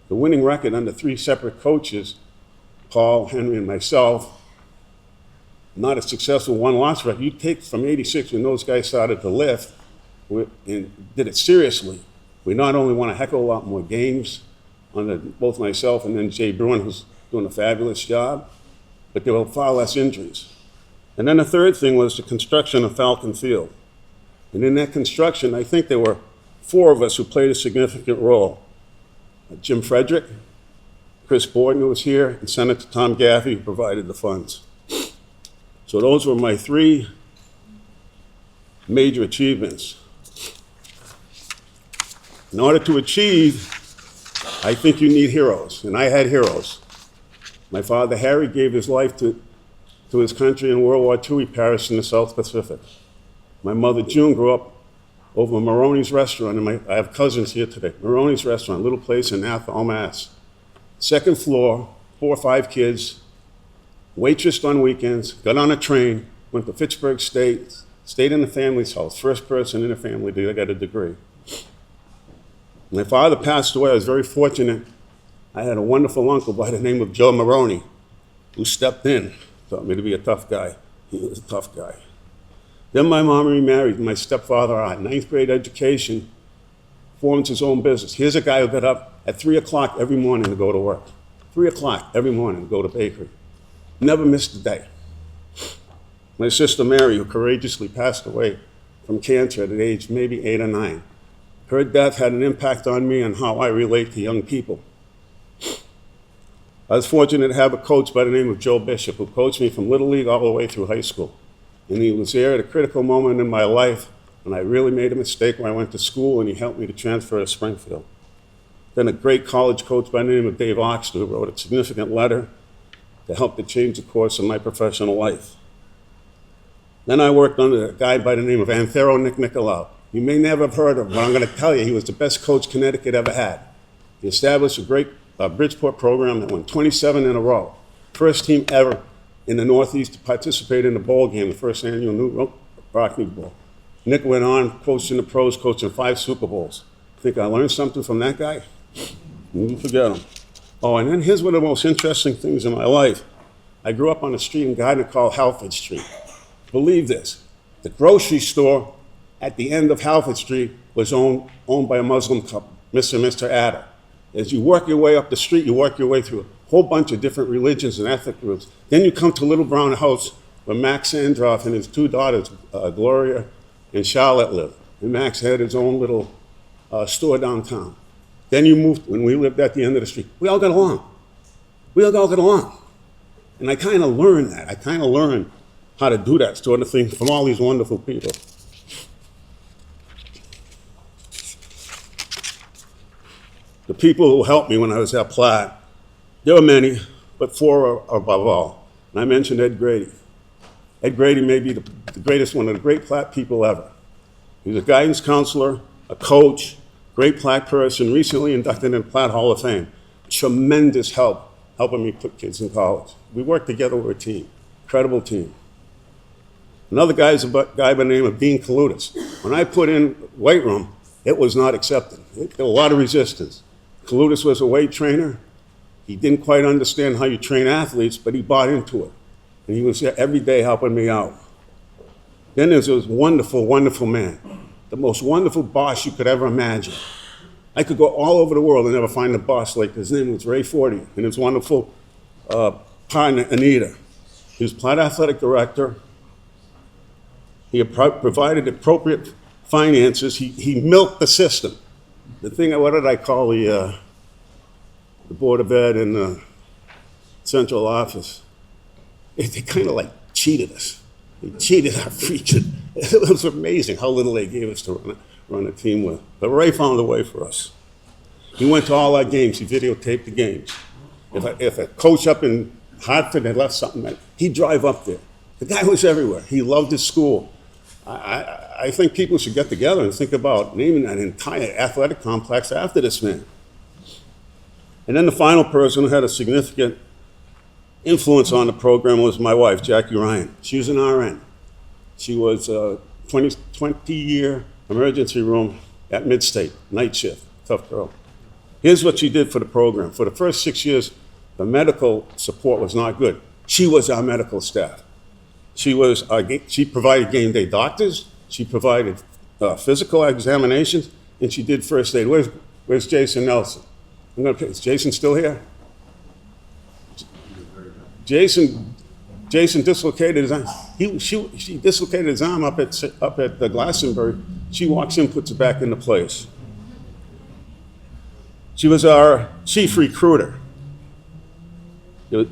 the winning record under three separate coaches, Paul, Henry, and myself, not a successful one-loss record. You take from 86 when those guys started to lift and did it seriously. We not only won a heck of a lot more games under both myself and then Jay Bruin, who's doing a fabulous job, but there were far less injuries. And then the third thing was the construction of Falcon Field. And in that construction, I think there were 4 of us who played a significant role. Jim Frederick, Chris Borden, who was here, and Senator Tom Gaffey, who provided the funds. So those were my 3 major achievements. In order to achieve, I think you need heroes, and I had heroes. My father, Harry, gave his life to his country in World War II. He perished in the South Pacific. My mother, June, grew up over Maroney's Restaurant, and I have cousins here today. Maroney's Restaurant, little place in Athol, Mass. Second floor, 4 or 5 kids, waitressed on weekends, got on a train, went to Fitchburg State, stayed in the family's house, first person in the family to get a degree. My father passed away. I was very fortunate. I had a wonderful uncle by the name of Joe Maroney, who stepped in, taught me to be a tough guy. He was a tough guy. Then my mom remarried, my stepfather, our 9th grade education, formed his own business. Here's a guy who got up at 3 o'clock every morning to go to work. 3 o'clock every morning to go to bakery. Never missed a day. My sister Mary, who courageously passed away from cancer at an age maybe 8 or 9. Her death had an impact on me and how I relate to young people. I was fortunate to have a coach by the name of Joe Bishop, who coached me from Little League all the way through high school. And he was there at a critical moment in my life when I really made a mistake when I went to school, and he helped me to transfer to Springfield. Then a great college coach by the name of Dave Oxter, who wrote a significant letter to help to change the course of my professional life. Then I worked under a guy by the name of Anthero Nick Nicolau. You may never have heard of him, but I'm going to tell you, he was the best coach Connecticut ever had. He established a great Bridgeport program that won 27 in a row. First team ever in the Northeast to participate in the bowl game, the first annual New Rockney Bowl. Nick went on, coached in the pros, coached in 5 Super Bowls. Think I learned something from that guy? You forget him. Oh, and then here's one of the most interesting things in my life. I grew up on a street in Gardner called Halford Street. Believe this, the grocery store at the end of Halford Street was owned by a Muslim couple, Mr. and Mr. Adder. As you work your way up the street, you work your way through a whole bunch of different religions and ethnic groups. Then you come to Little Brown House where Max Sandroff and his 2 daughters, Gloria and Charlotte, lived. And Max had his own little store downtown. Then you moved, when we lived at the end of the street, we all got along. We all got along. And I kind of learned that. I kind of learned how to do that sort of thing from all these wonderful people. The people who helped me when I was at Platt, there were many, but 4 are above all. And I mentioned Ed Grady. Ed Grady may be the greatest, one of the great Platt people ever. He was a guidance counselor, a coach, great Platt person, recently inducted in the Platt Hall of Fame. Tremendous help helping me put kids in college. We worked together, we're a team, incredible team. Another guy is a guy by the name of Dean Kalutis. When I put in weight room, it was not accepted. There was a lot of resistance. Kalutis was a weight trainer. He didn't quite understand how you train athletes, but he bought into it. And he was there every day helping me out. Then there's this wonderful, wonderful man, the most wonderful boss you could ever imagine. I could go all over the world and never find a boss like his name was Ray Forty, and his wonderful partner, Anita. He was Platt Athletic Director. He provided appropriate finances. He milked the system. The thing, what did I call the Board of Ed and the central office? They kind of like cheated us. They cheated our freaking. It was amazing how little they gave us to run a team with. But Ray found a way for us. He went to all our games. He videotaped the games. If a coach up in Hartford had left something, he'd drive up there. The guy was everywhere. He loved his school. I think people should get together and think about naming an entire athletic complex after this man. And then the final person who had a significant influence on the program was my wife, Jackie Ryan. She was an RN. She was a 20-year emergency room at Midstate, night shift, tough girl. Here's what she did for the program. For the first 6 years, the medical support was not good. She was our medical staff. She provided game day doctors, she provided physical examinations, and she did first aid. Where's Jason Nelson? Is Jason still here? Jason dislocated his arm. She dislocated his arm up at the Glastonbury. She walks in, puts it back into place. She was our chief recruiter.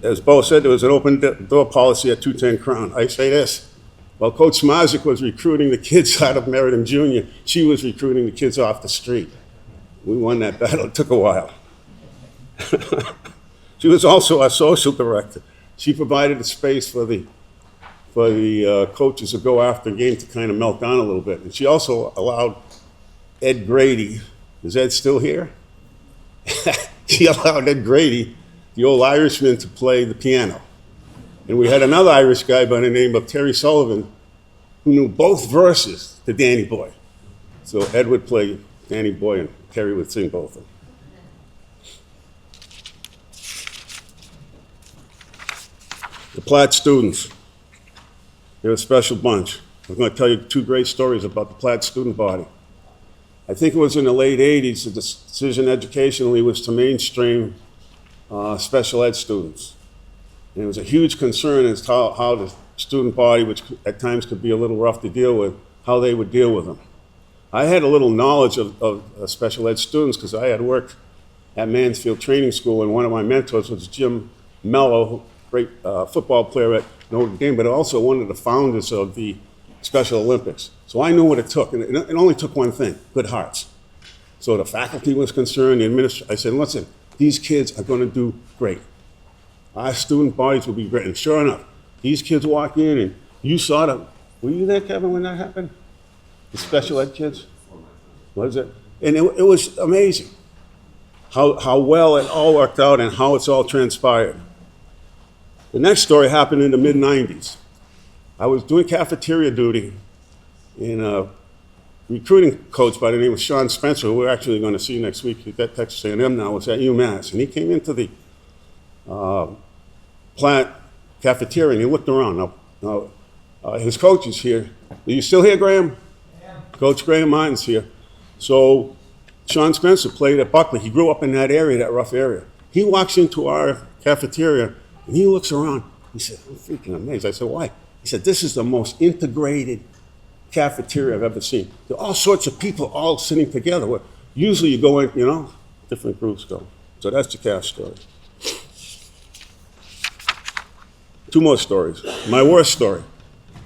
As Bo said, there was an open door policy at 210 Crown. I say this, while Coach Smazik was recruiting the kids out of Meriden Junior, she was recruiting the kids off the street. We won that battle. It took a while. She was also our social director. She provided a space for the coaches to go after the game to kind of melt down a little bit. And she also allowed Ed Grady, is Ed still here? She allowed Ed Grady, the old Irishman, to play the piano. And we had another Irish guy by the name of Terry Sullivan who knew both verses to Danny Boy. So Ed would play Danny Boy and Terry would sing both of them. The Platt students, they're a special bunch. I'm going to tell you 2 great stories about the Platt student body. I think it was in the late 80s, the decision educationally was to mainstream special ed students. And it was a huge concern as to how to student body, which at times could be a little rough to deal with, how they would deal with them. I had a little knowledge of special ed students because I had worked at Mansfield Training School, and one of my mentors was Jim Mello, great football player at Notre Dame, but also one of the founders of the Special Olympics. So I knew what it took, and it only took one thing: good hearts. So the faculty was concerned, the administration. I said, listen, these kids are going to do great. Our student bodies will be great. And sure enough, these kids walk in, and you saw them. Were you there, Kevin, when that happened? The special ed kids? Was it? And it was amazing how well it all worked out and how it's all transpired. The next story happened in the mid-90s. I was doing cafeteria duty in a recruiting coach by the name of Sean Spencer, who we're actually going to see next week at Texas A&M now, was at UMass. And he came into the plant cafeteria and he looked around. Now his coach is here. Are you still here, Graham? Yeah. Coach Graham Martin's here. So Sean Spencer played at Buckley. He grew up in that area, that rough area. He walks into our cafeteria and he looks around. He said, I'm freaking amazed. I said, why? He said, this is the most integrated cafeteria I've ever seen. There are all sorts of people all sitting together. Where usually you go in, different groups go. So that's the calf story. Two more stories. My worst story.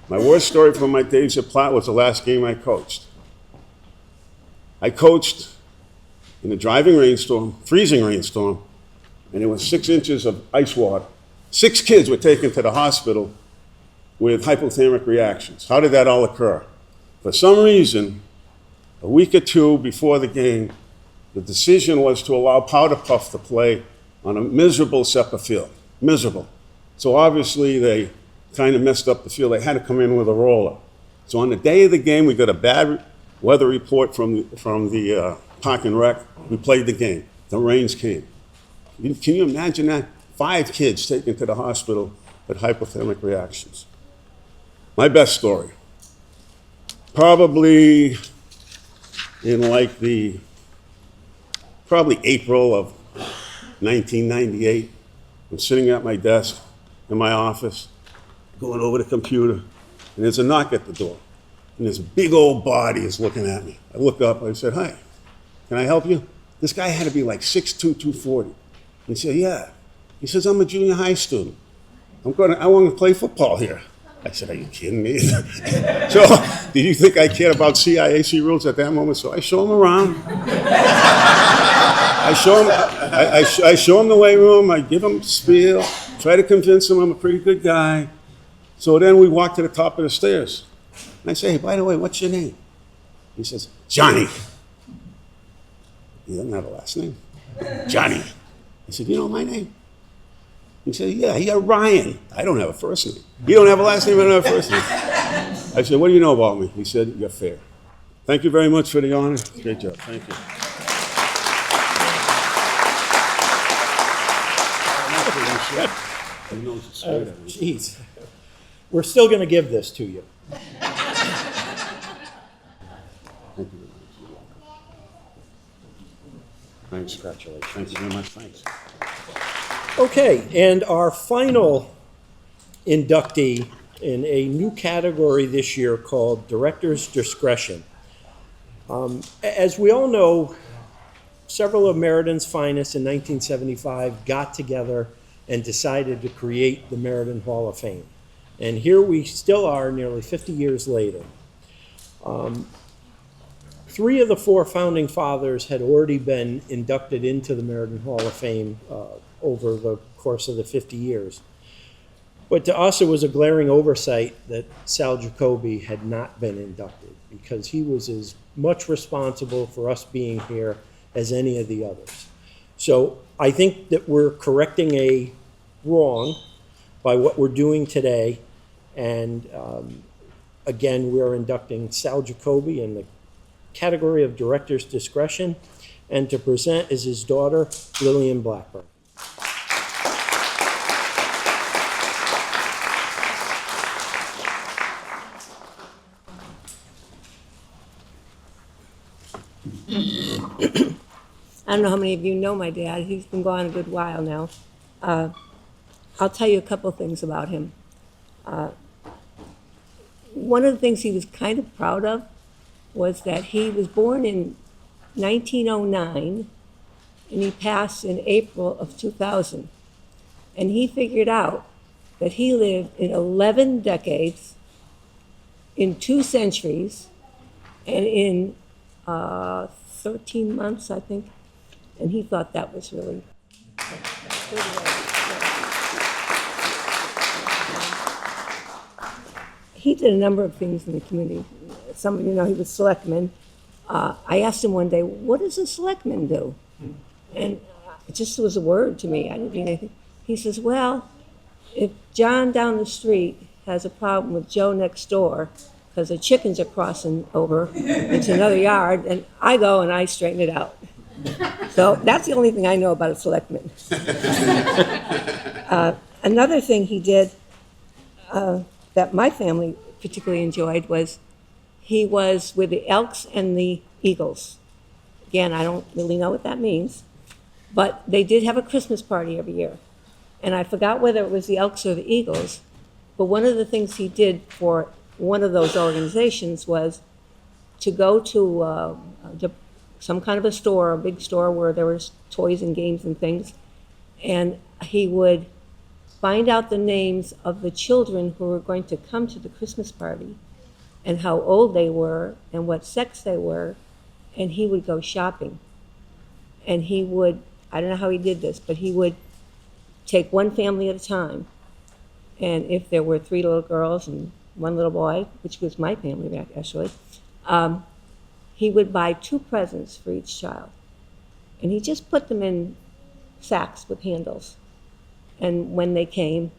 My worst story from my days at Platt was the last game I coached. I coached in a driving rainstorm, freezing rainstorm, and there was 6 inches of ice water. 6 kids were taken to the hospital with hypothermic reactions. How did that all occur? For some reason, a week or two before the game, the decision was to allow Powder Puff to play on a miserable SEPA field. Miserable. So obviously they kind of messed up the field. They had to come in with a roller. So on the day of the game, we got a bad weather report from the Park and Rec. We played the game. The rains came. Can you imagine that? 5 kids taken to the hospital with hypothermic reactions. My best story. Probably in probably April of 1998, I'm sitting at my desk in my office, going over the computer, and there's a knock at the door. And this big old body is looking at me. I look up, I said, hi, can I help you? This guy had to be like 6'2", 240. He said, yeah. He says, I'm a junior high student. I want to play football here. I said, are you kidding me? So, do you think I cared about CIAC rules at that moment? So I show him around. I show him the weight room. I give him a spiel. Try to convince him I'm a pretty good guy. So then we walk to the top of the stairs. And I say, hey, by the way, what's your name? He says, Johnny. He doesn't have a last name. Johnny. I said, you know my name? He said, yeah, you're Ryan. I don't have a first name. You don't have a last name, I don't have a first name. I said, what do you know about me? He said, you're fair. Thank you very much for the honor. Great job. Thank you. Jeez. We're still going to give this to you. Thank you very much. Thanks. Congratulations. Thank you very much. Thanks. Okay, and our final inductee in a new category this year called Director's Discretion. As we all know, several of Meriden's finest in 1975 got together and decided to create the Meriden Hall of Fame. And here we still are nearly 50 years later. 3 of the 4 founding fathers had already been inducted into the Meriden Hall of Fame over the course of the 50 years. But to us, it was a glaring oversight that Sal Giacobbe had not been inducted, because he was as much responsible for us being here as any of the others. So I think that we're correcting a wrong by what we're doing today. And again, we're inducting Sal Giacobbe in the category of Director's Discretion. And to present is his daughter, Lillian Blackburn. I don't know how many of you know my dad. He's been gone a good while now. I'll tell you a couple things about him. one of the things he was kind of proud of was that he was born in 1909 and he passed in April of 2000. And he figured out that he lived in 11 decades, in 2 centuries, and in 13 months, I think. And he thought that was really He did a number of things in the community. Some of you know he was selectman. I asked him one day, what does a selectman do? And it just was a word to me. I didn't mean anything. He says, well, if John down the street has a problem with Joe next door because the chickens are crossing over into another yard, and I go and I straighten it out. So that's the only thing I know about a selectman. Another thing he did that my family particularly enjoyed was he was with the Elks and the Eagles. Again, I don't really know what that means, but they did have a Christmas party every year. And I forgot whether it was the Elks or the Eagles, but one of the things he did for one of those organizations was to go to some kind of a store, a big store where there was toys and games and things, and he would find out the names of the children who were going to come to the Christmas party and how old they were and what sex they were, and he would go shopping. And he would, I don't know how he did this, but he would take one family at a time. And if there were 3 little girls and 1 little boy, which was my family back actually, he would buy 2 presents for each child. And he just put them in sacks with handles. And when they came,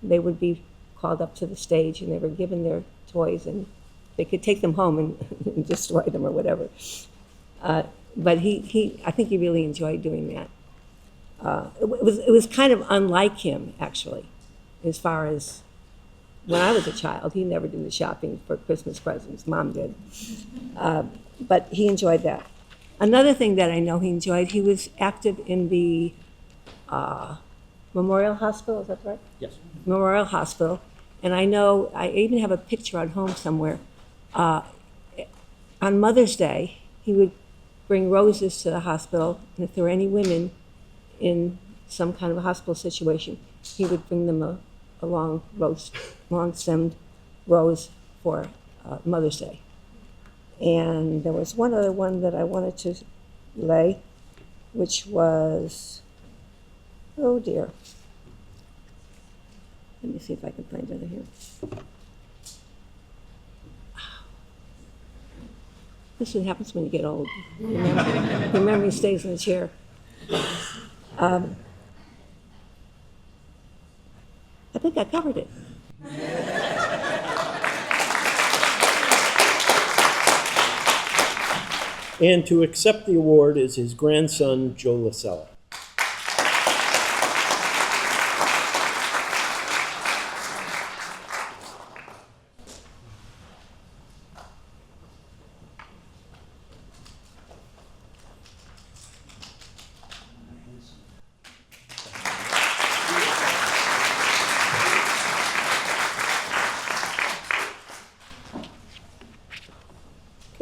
they would be called up to the stage and they were given their toys and they could take them home and destroy them or whatever. But I think he really enjoyed doing that. It was kind of unlike him, actually, as far as when I was a child. He never did the shopping for Christmas presents. Mom did. But he enjoyed that. Another thing that I know he enjoyed, he was active in the Memorial Hospital, is that right? Yes. Memorial Hospital. And I know, I even have a picture at home somewhere. On Mother's Day, he would bring roses to the hospital, and if there were any women in some kind of a hospital situation, he would bring them a long stemmed rose for Mother's Day. And there was one other one that I wanted to lay, which was, oh dear. Let me see if I can find it here. This is what happens when you get old. Your memory stays in the chair. I think I covered it. And to accept the award is his grandson, Joe Lasella.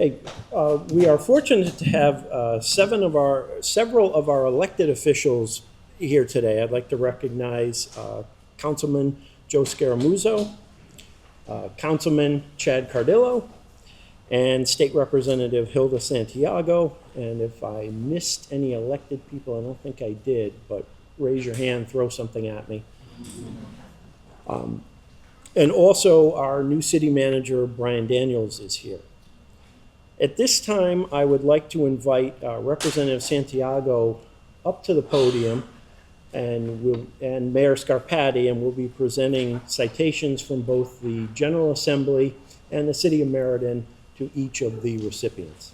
Okay, we are fortunate to have several of our elected officials here today. I'd like to recognize Councilman Joe Scaramuzzo, Councilman Chad Cardillo, and State Representative Hilda Santiago. And if I missed any elected people, I don't think I did, but raise your hand, throw something at me. And also our new city manager, Brian Daniels, is here. At this time, I would like to invite Representative Santiago up to the podium and Mayor Scarpati, and we'll be presenting citations from both the General Assembly and the City of Meriden to each of the recipients.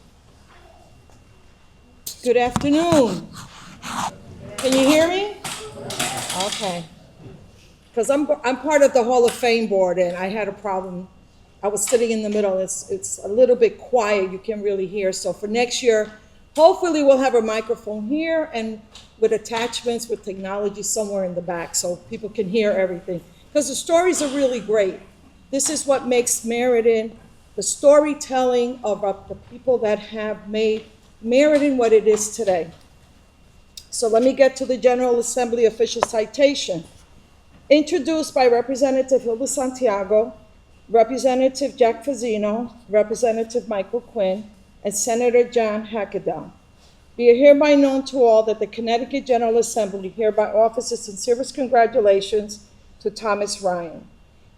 Good afternoon. Can you hear me? Okay. Because I'm part of the Hall of Fame board, and I had a problem. I was sitting in the middle. It's a little bit quiet. You can't really hear. So for next year, hopefully we'll have a microphone here and with attachments with technology somewhere in the back so people can hear everything. Because the stories are really great. This is what makes Meriden, the storytelling of the people that have made Meriden what it is today. So let me get to the General Assembly official citation. Introduced by Representative Hilda Santiago, Representative Jack Fazzino, Representative Michael Quinn, and Senator John Hackadown. Be it hereby known to all that the Connecticut General Assembly hereby offers its sincerest congratulations to Thomas Ryan.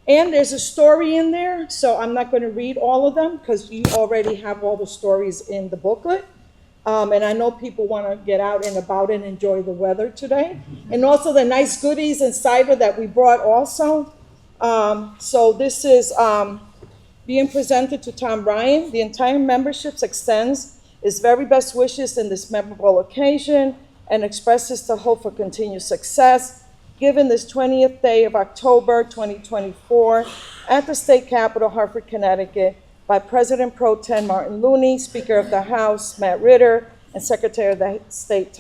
And there's a story in there, so I'm not going to read all of them because you already have all the stories in the booklet. And I know people want to get out and about and enjoy the weather today. And also the nice goodies and cider that we brought also. So this is being presented to Tom Ryan. The entire membership extends its very best wishes in this memorable occasion and expresses the hope for continued success given this 20th day of October 2024 at the state capitol, Hartford, Connecticut, by President Pro Tem Martin Looney, Speaker of the House Matt Ritter, and Secretary of the State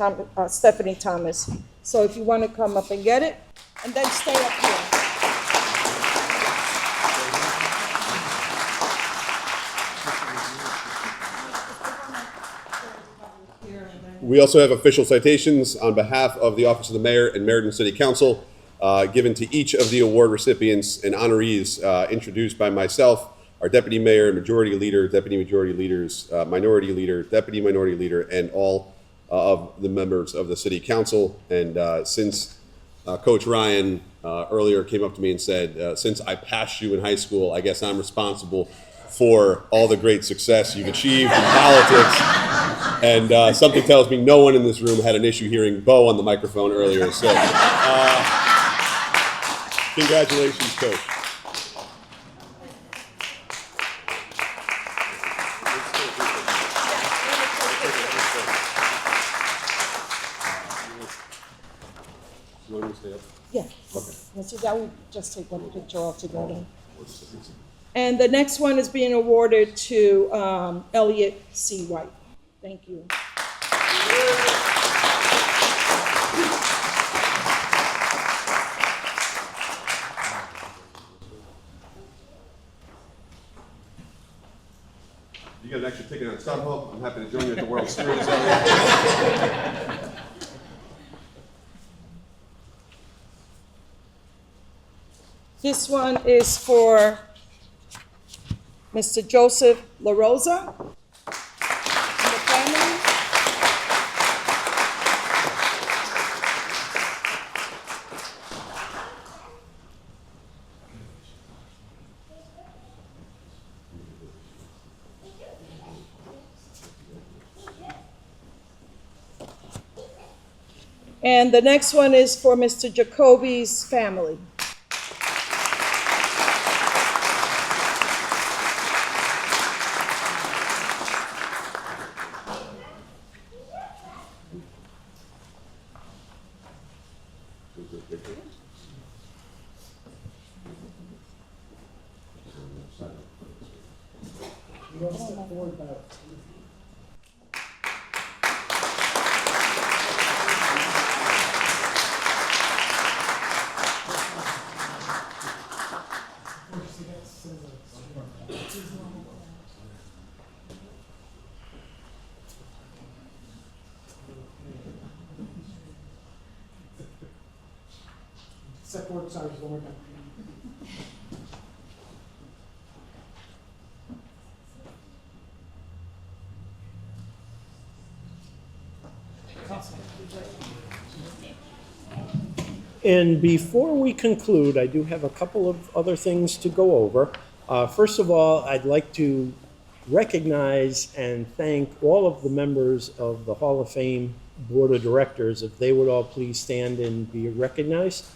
Stephanie Thomas. So if you want to come up and get it, and then stay up here. We also have official citations on behalf of the Office of the Mayor and Meriden City Council given to each of the award recipients and honorees introduced by myself, our Deputy Mayor, Majority Leader, Deputy Majority Leaders, Minority Leader, Deputy Minority Leader, and all of the members of the City Council. And since Coach Ryan earlier came up to me and said, since I passed you in high school, I guess I'm responsible for all the great success you've achieved in politics. And something tells me no one in this room had an issue hearing Bo on the microphone earlier. So congratulations, Coach. You want me to stay up? Yeah. Okay. And so that would just take one picture all together. And the next one is being awarded to Eliot C. White. Thank you. You got an extra ticket on StubHub. I'm happy to join you at the World Series. This one is for Mr. Joseph LaRosa and the family. And the next one is for Mr. Giacobbe's family. Support, sorry, one more time. And before we conclude, I do have a couple of other things to go over. First of all, I'd like to recognize and thank all of the members of the Hall of Fame Board of Directors. If they would all please stand and be recognized.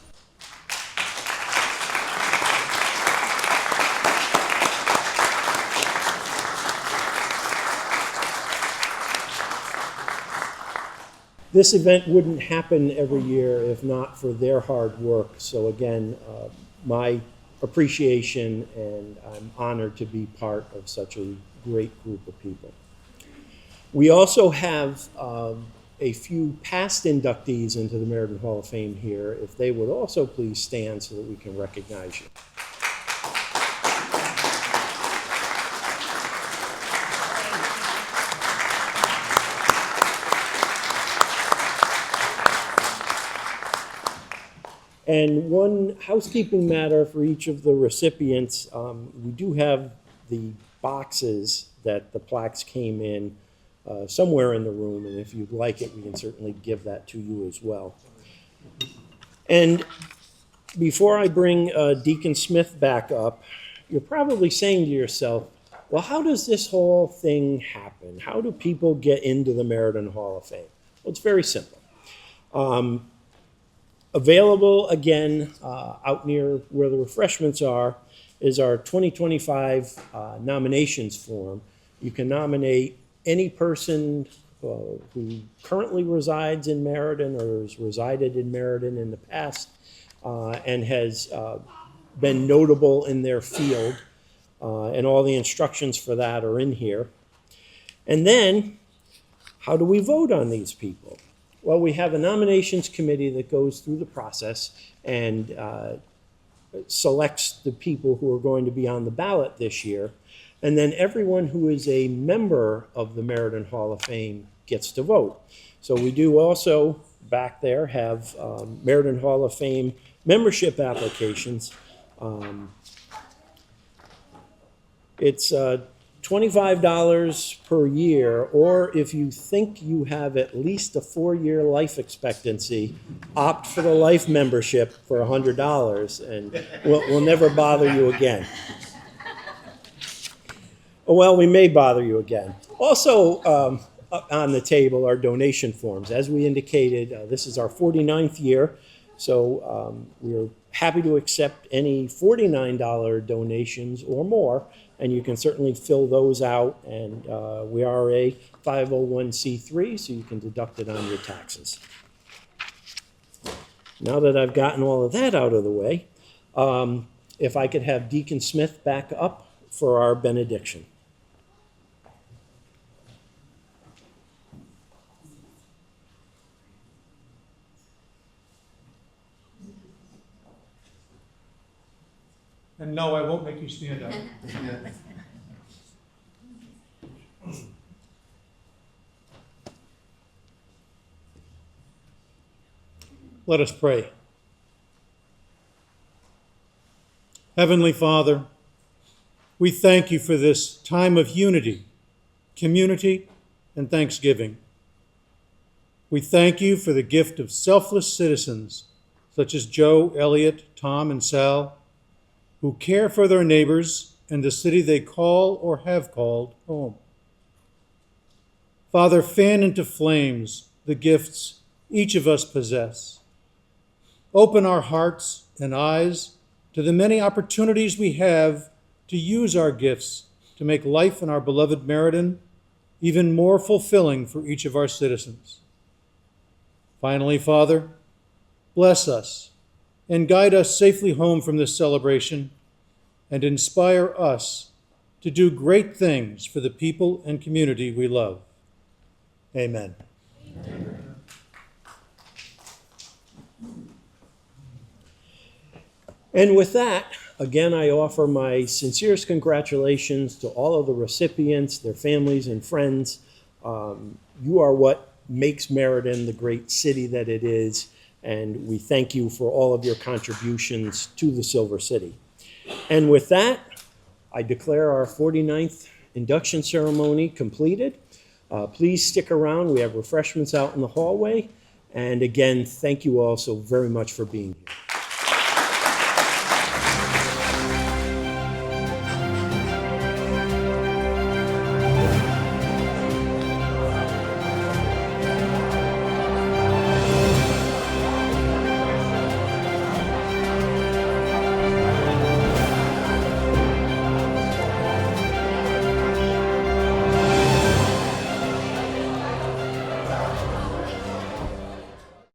This event wouldn't happen every year if not for their hard work. So again, my appreciation, and I'm honored to be part of such a great group of people. We also have a few past inductees into the Meriden Hall of Fame here. If they would also please stand so that we can recognize you. And one housekeeping matter for each of the recipients, we do have the boxes that the plaques came in somewhere in the room, and if you'd like it, we can certainly give that to you as well. And before I bring Deacon Smith back up, you're probably saying to yourself, well, how does this whole thing happen? How do people get into the Meriden Hall of Fame? Well, it's very simple. Available, again, out near where the refreshments are, is our 2025 nominations form. You can nominate any person who currently resides in Meriden or has resided in Meriden in the past and has been notable in their field. And all the instructions for that are in here. And then, how do we vote on these people? Well, we have a nominations committee that goes through the process and selects the people who are going to be on the ballot this year. And then everyone who is a member of the Meriden Hall of Fame gets to vote. So we do also, back there, have Meriden Hall of Fame membership applications. It's $25 per year, or if you think you have at least a 4-year life expectancy, opt for the life membership for $100, and we'll never bother you again. Well, we may bother you again. Also, on the table are donation forms. As we indicated, this is our 49th year, so we're happy to accept any $49 donations or more, and you can certainly fill those out. And we are a 501c3, so you can deduct it on your taxes. Now that I've gotten all of that out of the way, if I could have Deacon Smith back up for our benediction. And no, I won't make you stand up. Let us pray. Heavenly Father, we thank you for this time of unity, community, and thanksgiving. We thank you for the gift of selfless citizens such as Joe, Eliot, Tom, and Sal, who care for their neighbors and the city they call or have called home. Father, fan into flames the gifts each of us possess. Open our hearts and eyes to the many opportunities we have to use our gifts to make life in our beloved Meriden even more fulfilling for each of our citizens. Finally, Father, bless us and guide us safely home from this celebration, and inspire us to do great things for the people and community we love. Amen. Amen. And with that, again, I offer my sincerest congratulations to all of the recipients, their families and friends. You are what makes Meriden the great city that it is, and we thank you for all of your contributions to the Silver City. And with that, I declare our 49th induction ceremony completed. Please stick around. We have refreshments out in the hallway. And again, thank you all so very much for being here.